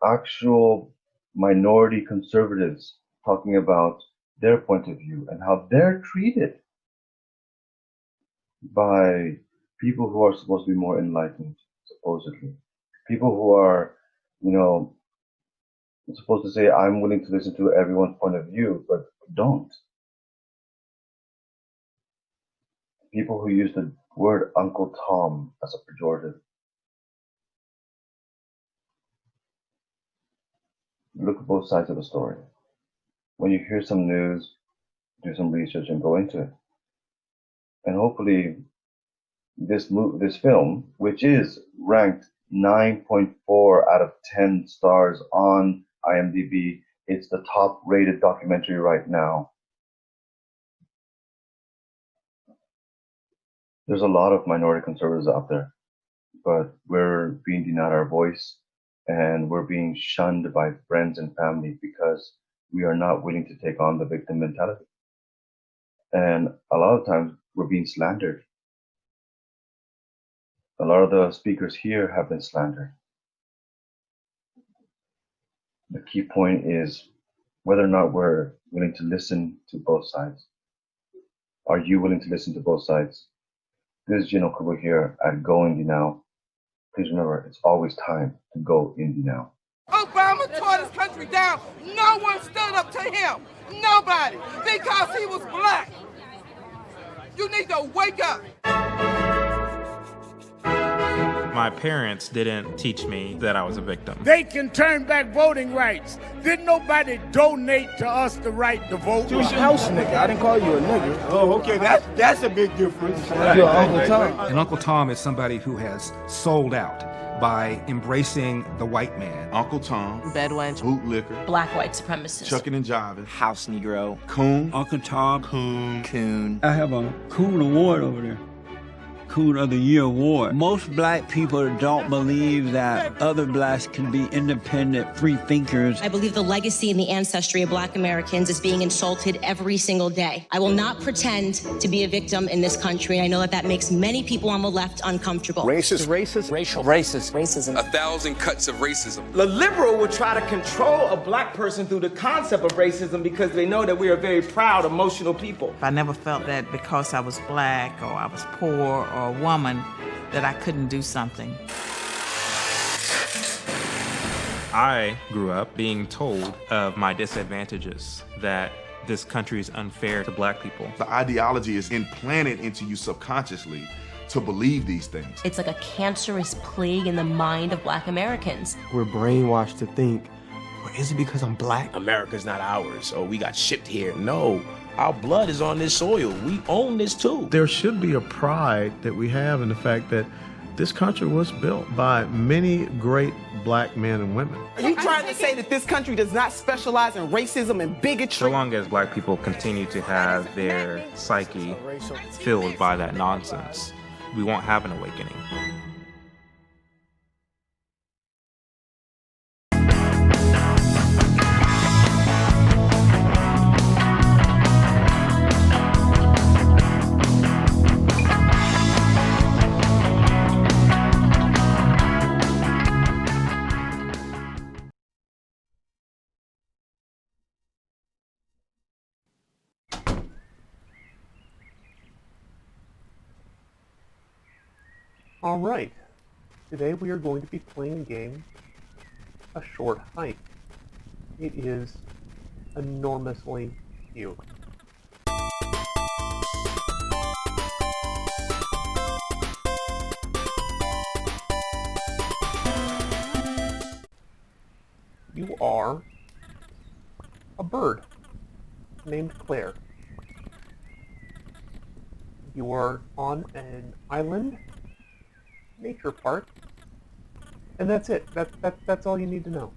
actual minority conservatives talking about their point of view and how they're treated by people who are supposed to be more enlightened, supposedly. People who are, supposed to say, I'm willing to listen to everyone's point of view, but don't. People who use the word Uncle Tom as a pejorative. Look at both sides of the story. When you hear some news, do some research and go into it. And hopefully this film, which is ranked 9.4 out of 10 stars on IMDb, it's the top rated documentary right now. There's a lot of minority conservatives out there, but we're being denied our voice and we're being shunned by friends and family because we are not willing to take on the victim mentality. And a lot of times we're being slandered. A lot of the speakers here have been slandered. The key point is whether or not we're willing to listen to both sides. Are you willing to listen to both sides? This is Okubo here at GoIndieNow. Please remember, it's always time to go indie now. Obama tore this country down. No one stood up to him. Nobody. Because he was black. You need to wake up. My parents didn't teach me that I was a victim. They can turn back voting rights. Didn't nobody donate to us the right to vote? You was your house nigga. I didn't call you a nigga. Oh, okay. That's a big difference. You're Uncle Tom. And Uncle Tom is somebody who has sold out by embracing the white man. Uncle Tom. Bedwench. Bootlicker. Black white supremacist. Chucking and jiving. House Negro. Coon. Uncle Tom. Coon. I have a Coon Award over there. Coon of the Year Award. Most black people don't believe that other blacks can be independent, free thinkers. I believe the legacy and the ancestry of black Americans is being insulted every single day. I will not pretend to be a victim in this country. I know that makes many people on the left uncomfortable. Racist. Racial. Racist. Racism. 1,000 cuts of racism. The liberal will try to control a black person through the concept of racism because they know that we are very proud, emotional people. I never felt that because I was black or I was poor or a woman that I couldn't do something. I grew up being told of my disadvantages, that this country is unfair to black people. The ideology is implanted into you subconsciously to believe these things. It's like a cancerous plague in the mind of black Americans. We're brainwashed to think, well, is it because I'm black? America's not ours, or we got shipped here. No. Our blood is on this soil. We own this too. There should be a pride that we have in the fact that this country was built by many great black men and women. Are you trying to say that this country does not specialize in racism and bigotry? So long as black people continue to have their psyche filled by that nonsense, we won't have an awakening. Alright, today we are going to be playing a game, A Short Hike. It is enormously cute. You are a bird named Claire. You are on an island nature park, and that's it. That's all you need to know.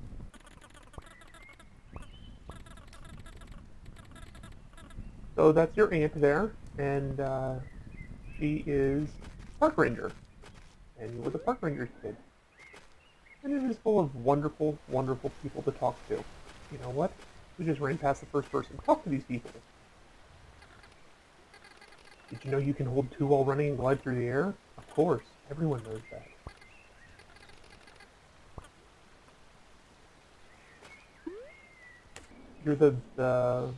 So that's your aunt there, and she is park ranger, and you were the park ranger's kid. And it is full of wonderful, wonderful people to talk to. You know what? We just ran past the first person. Talk to these people. Did you know you can hold two while running and glide through the air? Of course. Everyone knows that. You're the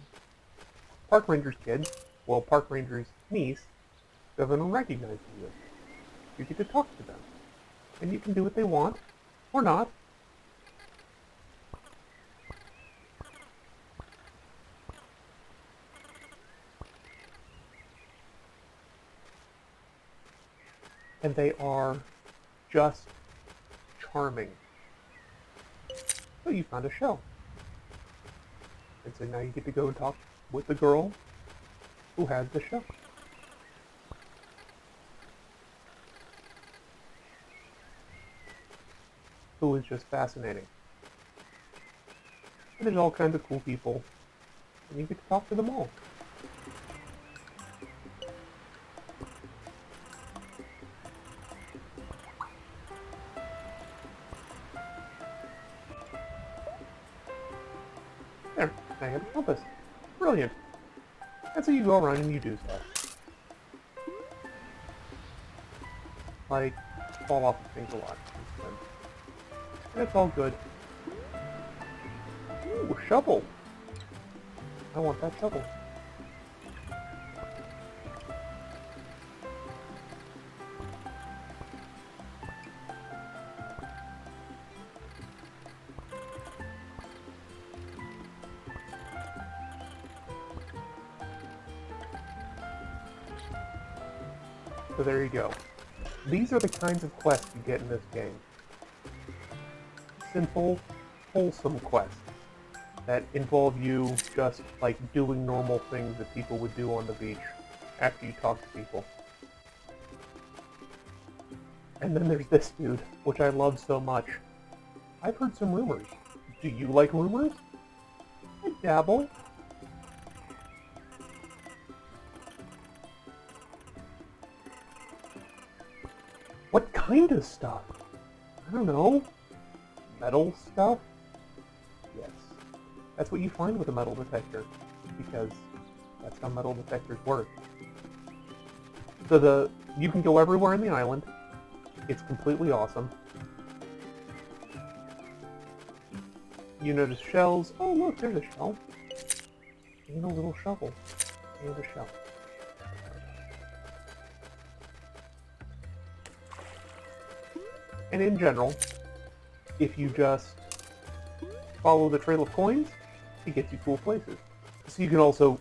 park ranger's kid, well, park ranger's niece, doesn't recognize you. You get to talk to them. And you can do what they want, or not. And they are just charming. So you found a show. And so now you get to go and talk with the girl who has the show. Who is just fascinating. And there's all kinds of cool people. And you get to talk to them all. There. Now you have a compass. Brilliant. And so you go around and you do stuff. Like, fall off of things a lot. And it's all good. Ooh, a shovel. I want that shovel. So there you go. These are the kinds of quests you get in this game. Simple, wholesome quests that involve you just like doing normal things that people would do on the beach after you talk to people. And then there's this dude, which I love so much. I've heard some rumors. Do you like rumors? I dabble. What kind of stuff? I don't know. Metal stuff? Yes. That's what you find with a metal detector, because that's how metal detectors work. So you can go everywhere in the island. It's completely awesome. You notice shells. Oh look, there's a shell. And a little shovel. And a shell. And in general, if you just follow the trail of coins, it gets you cool places. So you can also,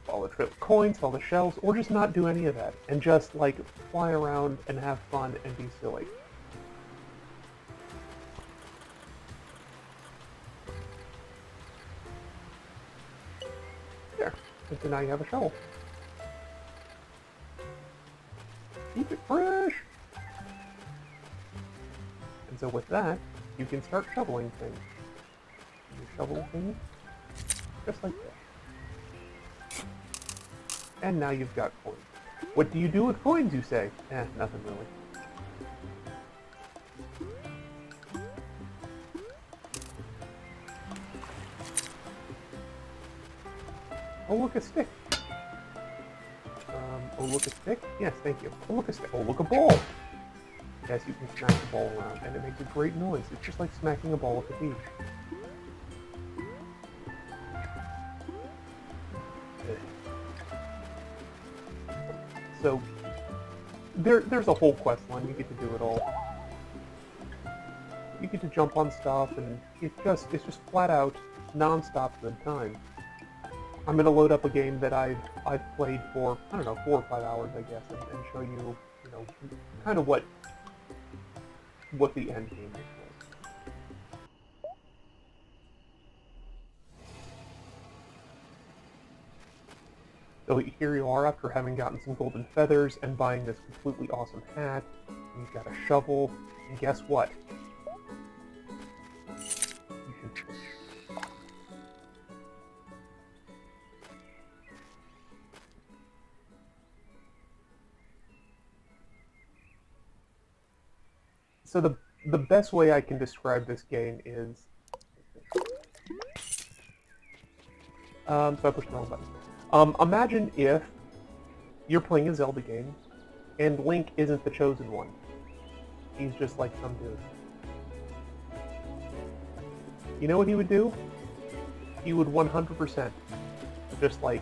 follow the trail of coins, follow the shells, or just not do any of that, and just, like, fly around and have fun and be silly. There. And so now you have a shovel. Keep it fresh! And so with that, you can start shoveling things. You shovel things just like this. And now you've got coins. What do you do with coins, you say? Nothing really. Oh, look, a stick. Oh, look, a stick? Yes, thank you. Oh, look, a stick. Oh, look, a ball. Yes, you can smack the ball around, and it makes a great noise. It's just like smacking a ball at the beach. So, there's a whole quest line. You get to do it all. You get to jump on stuff, and it's just flat out, non-stop good time. I'm gonna load up a game that I've played for, I don't know, 4 or 5 hours, I guess, and show you, kind of what the end game is. So here you are after having gotten some golden feathers and buying this completely awesome hat. You've got a shovel, and guess what? You can fish. So the best way I can describe this game is... so I pushed the wrong button. Imagine if you're playing a Zelda game, and Link isn't the chosen one. He's just like some dude. You know what he would do? He would 100% just like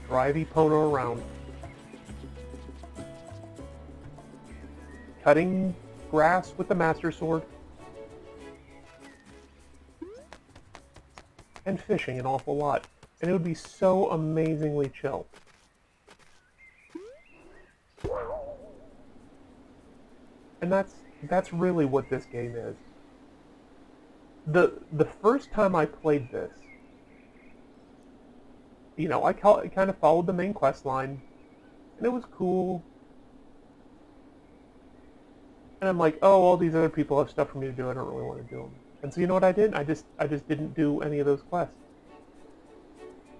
drive Epona around, cutting grass with the Master Sword, and fishing an awful lot. And it would be so amazingly chill. And that's really what this game is. The first time I played this, I kind of followed the main quest line, and it was cool. And I'm like, oh, all these other people have stuff for me to do, I don't really want to do them. And so you know what I did? I just didn't do any of those quests.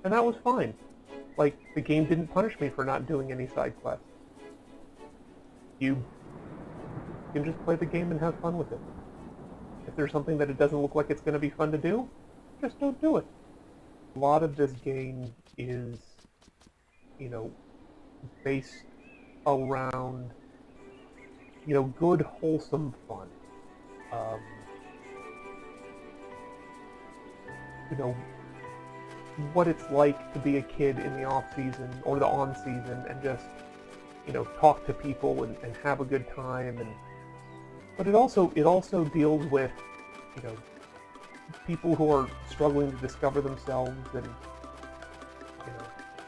And that was fine. Like, the game didn't punish me for not doing any side quests. You can just play the game and have fun with it. If there's something that it doesn't look like it's going to be fun to do, just don't do it. A lot of this game is, based around, good, wholesome fun. What it's like to be a kid in the off season or the on season and just, talk to people and have a good time. But it also deals with, people who are struggling to discover themselves and,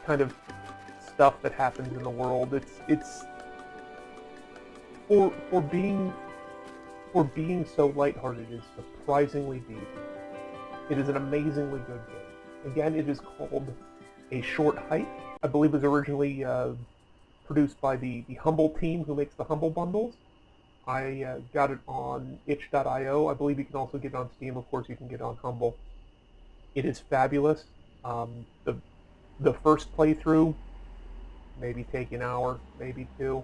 kind of stuff that happens in the world. It's for being so lighthearted is surprisingly deep. It is an amazingly good game. Again, it is called A Short Hike. I believe it was originally produced by the Humble team who makes the Humble bundles. I got it on itch.io. I believe you can also get it on Steam. Of course, you can get it on Humble. It is fabulous. The first playthrough, maybe take an hour, maybe two.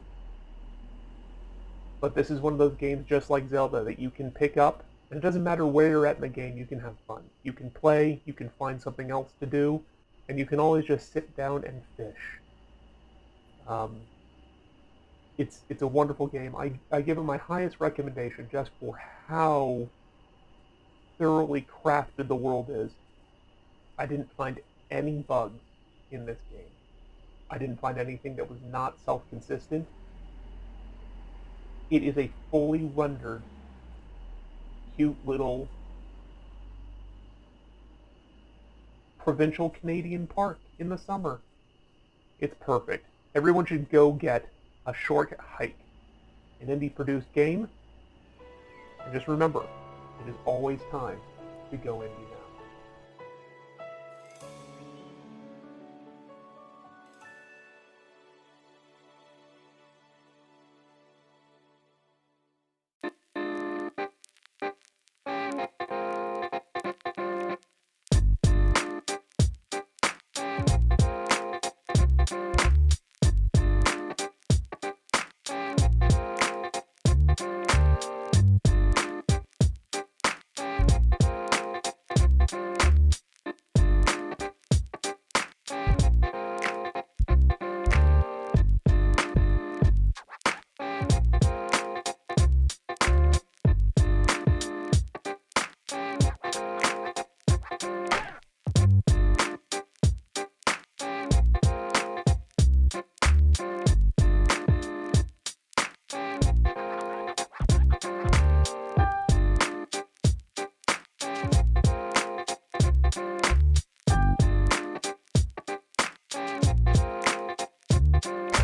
But this is one of those games just like Zelda that you can pick up, and it doesn't matter where you're at in the game, you can have fun. You can play, you can find something else to do, and you can always just sit down and fish. It's a wonderful game. I give it my highest recommendation just for how thoroughly crafted the world is. I didn't find any bugs in this game. I didn't find anything that was not self-consistent. It is a fully rendered, cute little provincial Canadian park in the summer. It's perfect. Everyone should go get A Short Hike, an indie-produced game. And just remember, it is always time to go indie now.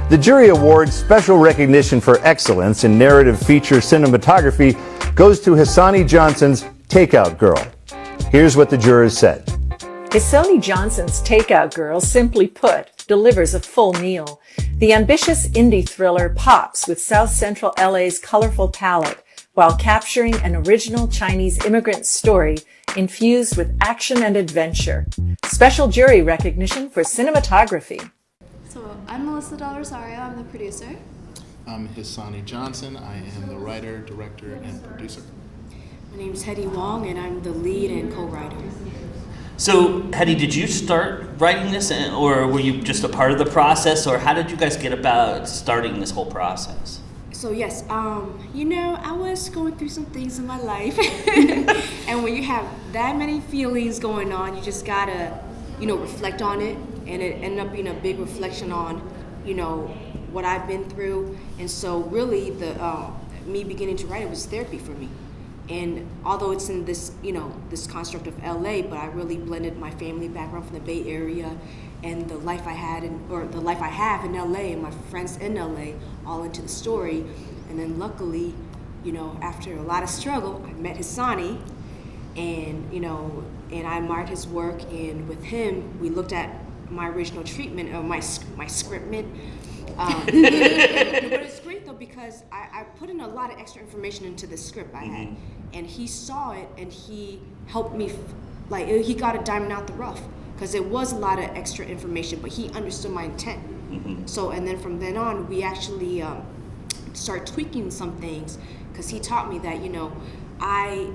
The jury awards special recognition for excellence in narrative feature cinematography goes to Hassani Johnson's Takeout Girl. Here's what the jurors said. Hassani Johnson's Takeout Girl, simply put, delivers a full meal. The ambitious indie thriller pops with South Central LA's colorful palette while capturing an original Chinese immigrant story infused with action and adventure. Special jury recognition for cinematography. So I'm Melissa Del Rosario, I'm the producer. I'm Hassani Johnson, I am the writer, director, and producer. My name's Hedy Wong and I'm the lead and co-writer. So, Hedy, did you start writing this, or were you just a part of the process, or how did you guys get about starting this whole process? So yes, I was going through some things in my life, and when you have that many feelings going on, you just gotta, reflect on it, and it ended up being a big reflection on, what I've been through, and so really me beginning to write it was therapy for me. And although it's in this, this construct of LA, but I really blended my family background from the Bay Area and the life I had, the life I have in LA and my friends in LA all into the story. And then luckily, after a lot of struggle, I met Hassani, and, and I admired his work. And with him, we looked at my original treatment of my scriptment. But it's great though because I put in a lot of extra information into the script I had, and he saw it and he helped me, he got a diamond out the rough because it was a lot of extra information, but he understood my intent. So and then from then on we actually started tweaking some things because he taught me that I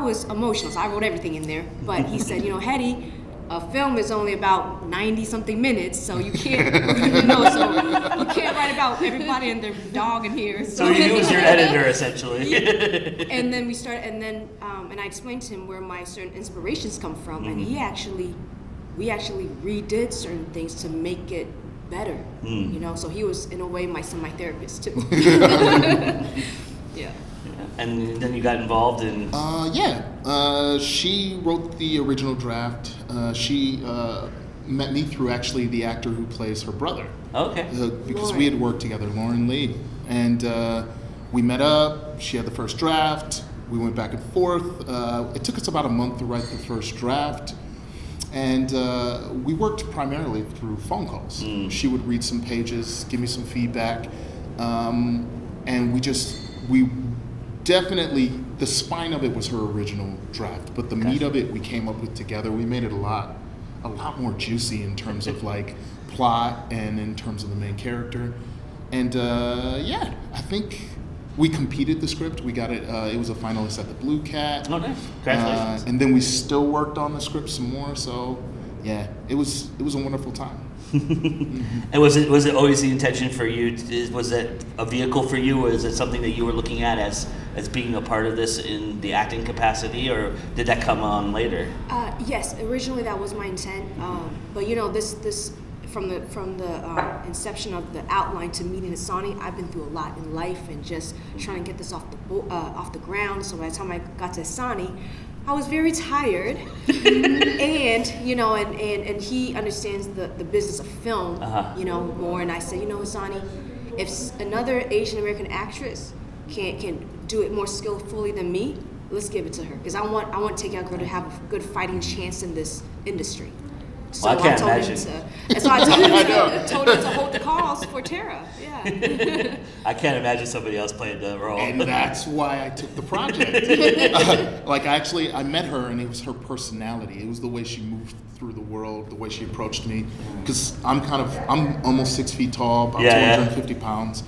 was emotional, so I wrote everything in there. But he said, Hedy, a film is only about 90 something minutes, so you can't, you know, so you can't write about everybody and their dog in here. So he was your editor, essentially. Yeah. And then we started, and I explained to him where my certain inspirations come from, and we actually redid certain things to make it better, you know. So he was, in a way, my therapist too. Yeah. And then you got involved in. She wrote the original draft. She met me through actually the actor who plays her brother. Okay. Because we had worked together, Lauren Lee, and we met up. She had the first draft. We went back and forth. It took us about a month to write the first draft. And we worked primarily through phone calls. She would read some pages, give me some feedback, and we definitely, the spine of it was her original draft, but the meat of it we came up with together. We made it a lot more juicy in terms of like plot and in terms of the main character. And I think we competed the script. We got it. It was a finalist at the Blue Cat. Oh, nice! Congratulations. And then we still worked on the script some more. So, yeah, it was a wonderful time. And was it always the intention for you? Was it a vehicle for you, or is it something that you were looking at as being a part of this in the acting capacity, or did that come on later? Yes, originally that was my intent. But you know, this. From the inception of the outline to meeting Hassani, I've been through a lot in life and just trying to get this off the ground. So by the time I got to Hassani, I was very tired, and you know, and he understands the business of film, you know, more. And I said, you know, Hassani, if another Asian American actress can do it more skillfully than me, let's give it to her, because I want Takeout Girl to have a good fighting chance in this industry. So well, I can't told imagine. Him I told him to hold the calls for Tara. Yeah. I can't imagine somebody else playing the role. And that's why I took the project. I met her, and it was her personality. It was the way she moved through the world, the way she approached me. Because I'm almost 6 feet tall, about 250 pounds.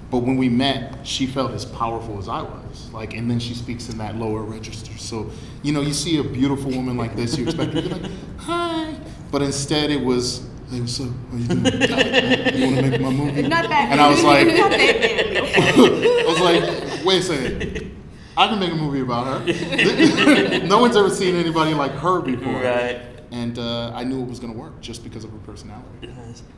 But when we met, she felt as powerful as I was. And then she speaks in that lower register. So, you know, you see a beautiful woman like this, you expect her to be like, hi. But instead it was, hey, what's up? How you doing? You want to make my movie? Not that. And I was like, not that I was like, wait a second. I can make a movie about her. No one's ever seen anybody like her before. Right. And I knew it was going to work just because of her personality.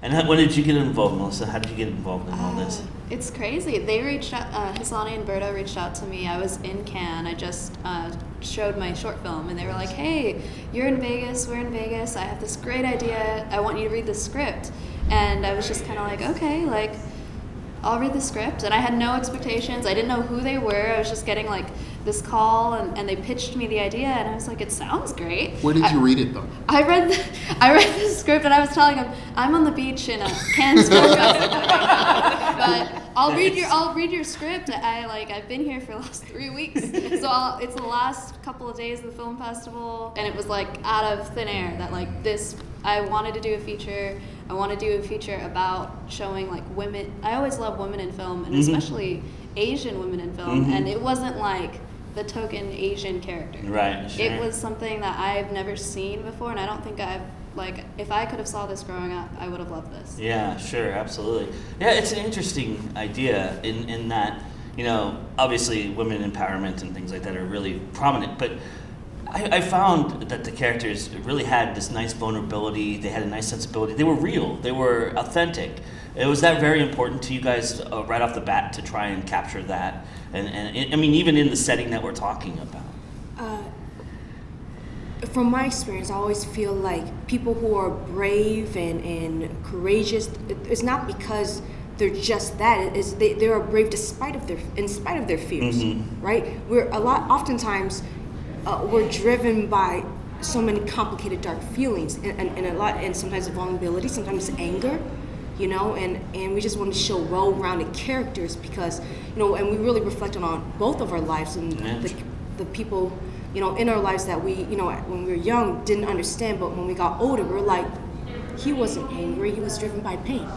And when did you get involved, Melissa? How did you get involved in all this? It's crazy. They reached out, Hassani and Berto reached out to me. I was in Cannes. I just showed my short film, and they were like, hey, you're in Vegas, we're in Vegas. I have this great idea. I want you to read the script. And I was just kind of like, okay, like, I'll read the script. And I had no expectations. I didn't know who they were. I was just getting like this call, and they pitched me the idea, and I was like, it sounds great. Where did you read it though? I read the script, and I was telling them I'm on the beach in a Cannes Film Festival, but I'll read your script. I've been here for the last 3 weeks, so it's the last couple of days of the film festival, and it was like out of thin air that like this. I wanted to do a feature. I want to do a feature about showing like women. I always love women in film, and especially Asian women in film, and it wasn't like the token Asian character. Right. Sure. It was something that I've never seen before, and I don't think if I could have saw this growing up, I would have loved this. Yeah, sure, absolutely. Yeah, it's an interesting idea in that, you know, obviously women empowerment and things like that are really prominent, but I found that the characters really had this nice vulnerability. They had a nice sensibility. They were real. They were authentic. Was that very important to you guys right off the bat to try and capture that? And I mean, even in the setting that we're talking about. From my experience, I always feel like people who are brave and courageous, it's not because they're just that. They are brave in spite of their fears, right? Oftentimes. We're driven by so many complicated, dark feelings, and sometimes vulnerability, sometimes anger, you know, and we just want to show well-rounded characters because, you know, and we really reflected on both of our lives and the people, you know, in our lives that we, you know, when we were young didn't understand, but when we got older, we're like, he wasn't angry, he was driven by pain,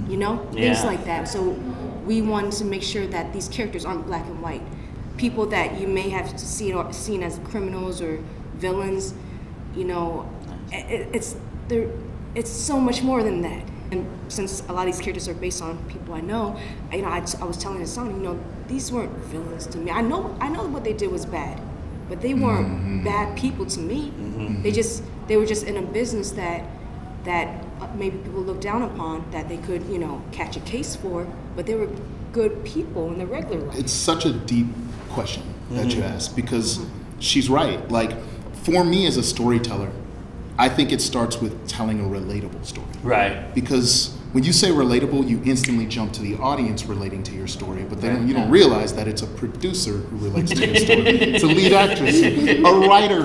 you know, things like that. So we wanted to make sure that these characters aren't black and white. People that you may have seen as criminals or villains, you know, it's so much more than that. And since a lot of these characters are based on people I know, I was telling Hassani, these weren't villains to me. I know what they did was bad, but they weren't bad people to me. They were just in a business that maybe people look down upon, that they could catch a case for, but they were good people in the regular life. It's such a deep question that you asked, because she's right. Like, for me as a storyteller, I think it starts with telling a relatable story. Right. Because when you say relatable, you instantly jump to the audience relating to your story, but then you don't realize that it's a producer who relates to your story. It's a lead actress, a writer,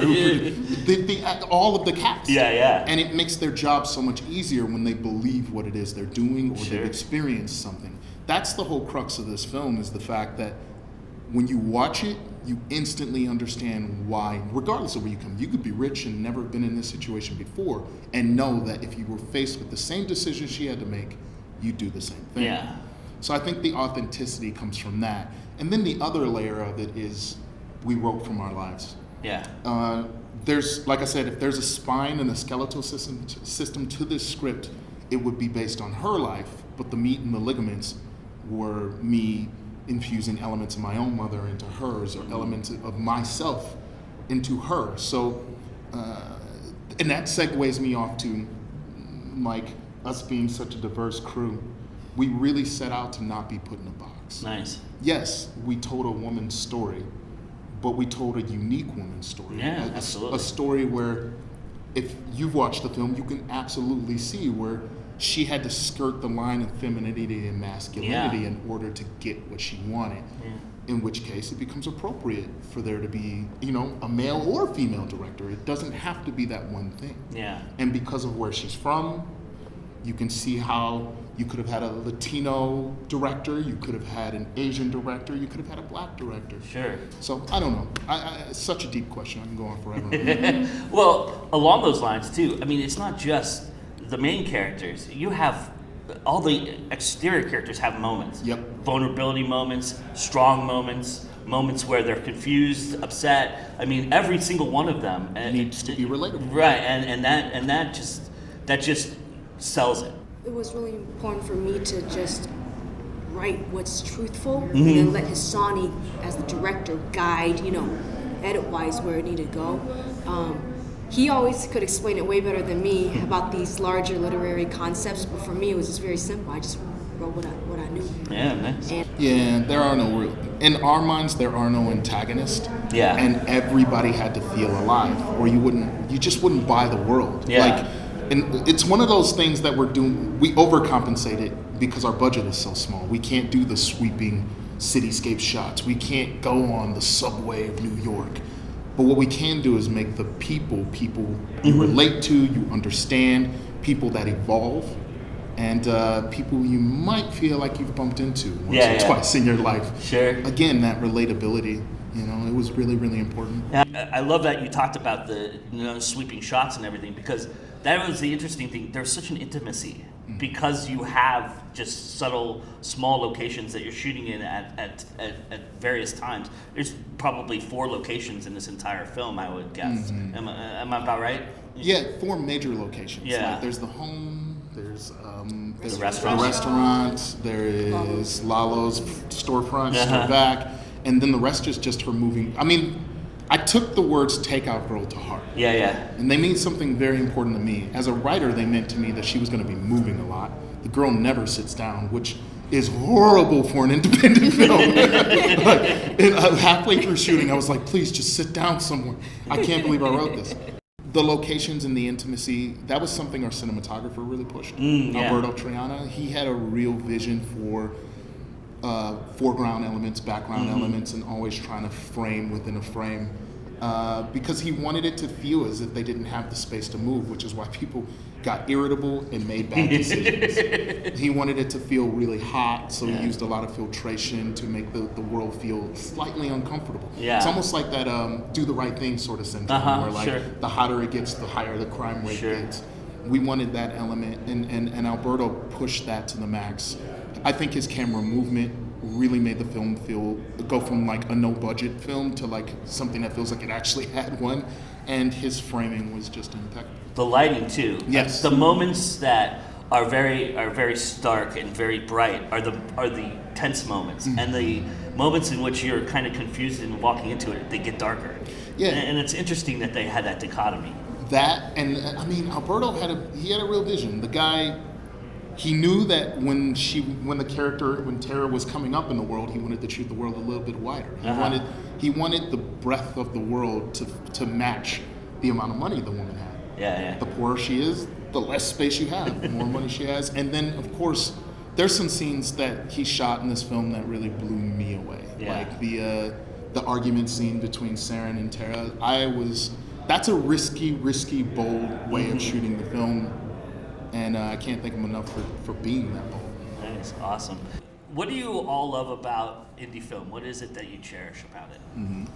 all of the cast. Yeah. And it makes their job so much easier when they believe what it is they're doing, or they've experienced something. That's the whole crux of this film, is the fact that when you watch it, you instantly understand why, regardless of where you come. You could be rich and never been in this situation before, and know that if you were faced with the same decision she had to make, you'd do the same thing. Yeah. So I think the authenticity comes from that. And then the other layer of it is, we wrote from our lives. Yeah. There's, like I said, if there's a spine and a skeletal system to this script, it would be based on her life, but the meat and the ligaments were me infusing elements of my own mother into hers, or elements of myself into her. So, and that segues me off to, like, us being such a diverse crew. We really set out to not be put in a box. Nice. Yes, we told a woman's story, but we told a unique woman's story. Yeah, absolutely. A story where, if you've watched the film, you can absolutely see where she had to skirt the line of femininity and masculinity in order to get what she wanted. In which case, it becomes appropriate for there to be, a male or female director. It doesn't have to be that one thing. Yeah. And because of where she's from, you can see how you could have had a Latino director, you could have had an Asian director, you could have had a black director. Sure. So, I don't know. It's such a deep question. I can go on forever. Well, along those lines, too, I mean, it's not just the main characters. You have all the exterior characters have moments. Yep. Vulnerability moments, strong moments, moments where they're confused, upset. I mean, every single one of them needs to be relatable. Right, and that just sells it. It was really important for me to just write what's truthful, and then let Hassani, as the director, guide, edit-wise where it needed to go. He always could explain it way better than me about these larger literary concepts, but for me it was just very simple. I just wrote what I knew. Yeah, nice. There are no in our minds, there are no antagonists. Yeah. And everybody had to feel alive, or you just wouldn't buy the world. Yeah. And it's one of those things that we overcompensated because our budget is so small. We can't do the sweeping cityscape shots. We can't go on the subway of New York. But what we can do is make the people you relate to, you understand, people that evolve, and people you might feel like you've bumped into once or twice in your life. Sure. Again, that relatability, it was really, really important. Yeah, I love that you talked about the sweeping shots and everything, because that was the interesting thing. There's such an intimacy because you have just subtle, small locations that you're shooting in at various times. There's probably 4 locations in this entire film, I would guess. Am I about right? Yeah, 4 major locations. Yeah. Like, there's the home, there's the restaurant. There is Lalo's storefront, store back, and then the rest is just her moving. I mean, I took the words takeout girl to heart. Yeah. And they mean something very important to me. As a writer, they meant to me that she was going to be moving a lot. The girl never sits down, which is horrible for an independent film. Halfway through shooting, I was like, please just sit down somewhere. I can't believe I wrote this. The locations and the intimacy, that was something our cinematographer really pushed. Alberto Triana, he had a real vision for foreground elements, background elements, and always trying to frame within a frame. Because he wanted it to feel as if they didn't have the space to move, which is why people got irritable and made bad decisions. He wanted it to feel really hot, so he used a lot of filtration to make the world feel slightly uncomfortable. Yeah. It's almost like that do the right thing sort of syndrome, where the hotter it gets, the higher the crime rate gets. We wanted that element, and Alberto pushed that to the max. I think his camera movement really made the film go from like a no-budget film to like something that feels like it actually had one, and his framing was just impeccable. the lighting too. Yes. The moments that are very stark and very bright are the tense moments, and the moments in which you're kind of confused and walking into it, they get darker. Yeah. And it's interesting that they had that dichotomy. That, and I mean, Alberto had a real vision. The guy, he knew that when Tara was coming up in the world, he wanted to treat the world a little bit wider. He wanted the breadth of the world to match the amount of money the woman had. Yeah. The poorer she is, the less space you have, the more money she has. And then, of course, there's some scenes that he shot in this film that really blew me away. Yeah. Like the argument scene between Saren and Tara. That's a risky, bold way of shooting the film. And I can't thank him enough for being that bold. That is awesome. What do you all love about indie film? What is it that you cherish about it? Mm-hmm.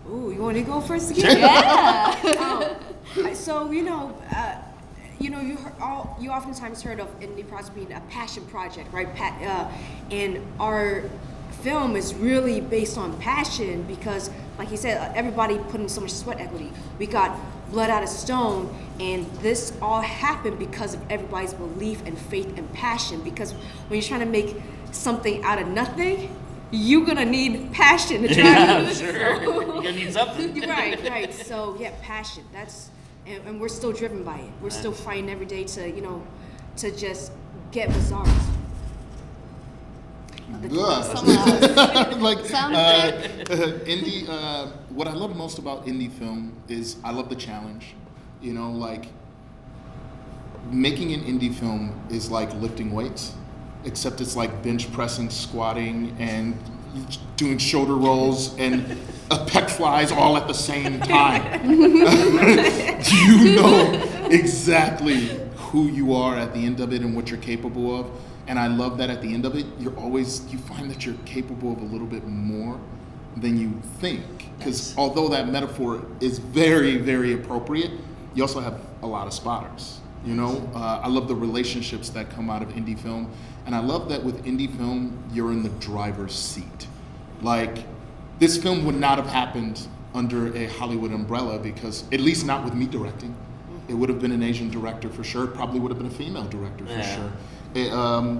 Ooh, you want to go first again? Yeah. So you oftentimes heard of indie project being a passion project, right? And our film is really based on passion because, like you said, everybody put in so much sweat equity. We got blood out of stone, and this all happened because of everybody's belief and faith and passion. Because when you're trying to make something out of nothing, you're gonna need passion to try. Yeah, sure. You're gonna need something. Right. So yeah, passion. And we're still driven by it. We're still fighting every day to just get results. Indie. What I love most about indie film is I love the challenge. Making an indie film is like lifting weights, except it's like bench pressing, squatting, and doing shoulder rolls and pec flies all at the same time. You know exactly who you are at the end of it and what you're capable of. And I love that at the end of it, you find that you're capable of a little bit more than you think. Because although that metaphor is very, very appropriate, you also have a lot of spotters. I love the relationships that come out of indie film. And I love that with indie film, you're in the driver's seat. Like, this film would not have happened under a Hollywood umbrella because, at least not with me directing. It would have been an Asian director for sure. It probably would have been a female director for sure.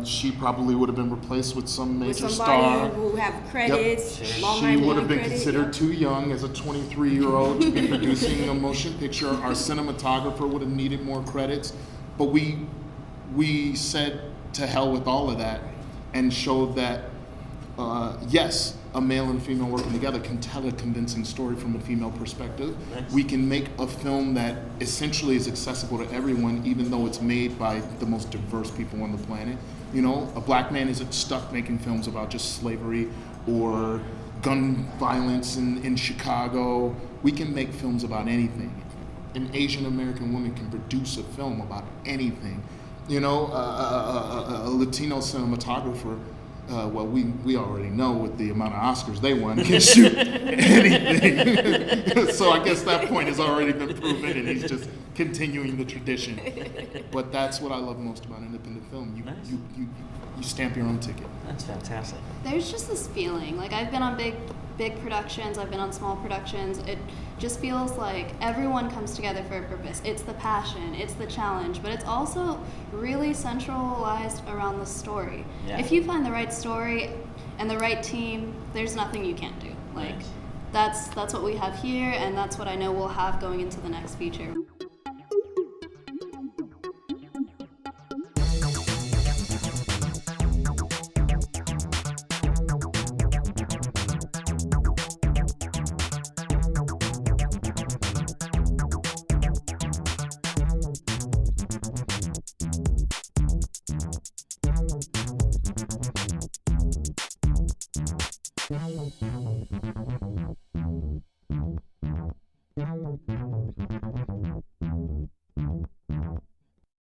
She probably would have been replaced with some major star who have credits. Yep. Long she would have been credit, considered too young as a 23-year-old to be producing a motion picture. Our cinematographer would have needed more credits, but we said to hell with all of that and showed that yes, a male and female working together can tell a convincing story from a female perspective. Nice. We can make a film that essentially is accessible to everyone, even though it's made by the most diverse people on the planet. A black man isn't stuck making films about just slavery or gun violence in Chicago. We can make films about anything. An Asian American woman can produce a film about anything. A Latino cinematographer, we already know with the amount of Oscars they won, can shoot anything. So I guess that point has already been proven, and he's just continuing the tradition. But that's what I love most about independent film. You stamp your own ticket. That's fantastic. There's just this feeling, like I've been on big productions, I've been on small productions. It just feels like everyone comes together for a purpose. It's the passion, it's the challenge, but it's also really centralized around the story. Yeah. If you find the right story and the right team, there's nothing you can't do. Like that's what we have here, and that's what I know we'll have going into the next feature.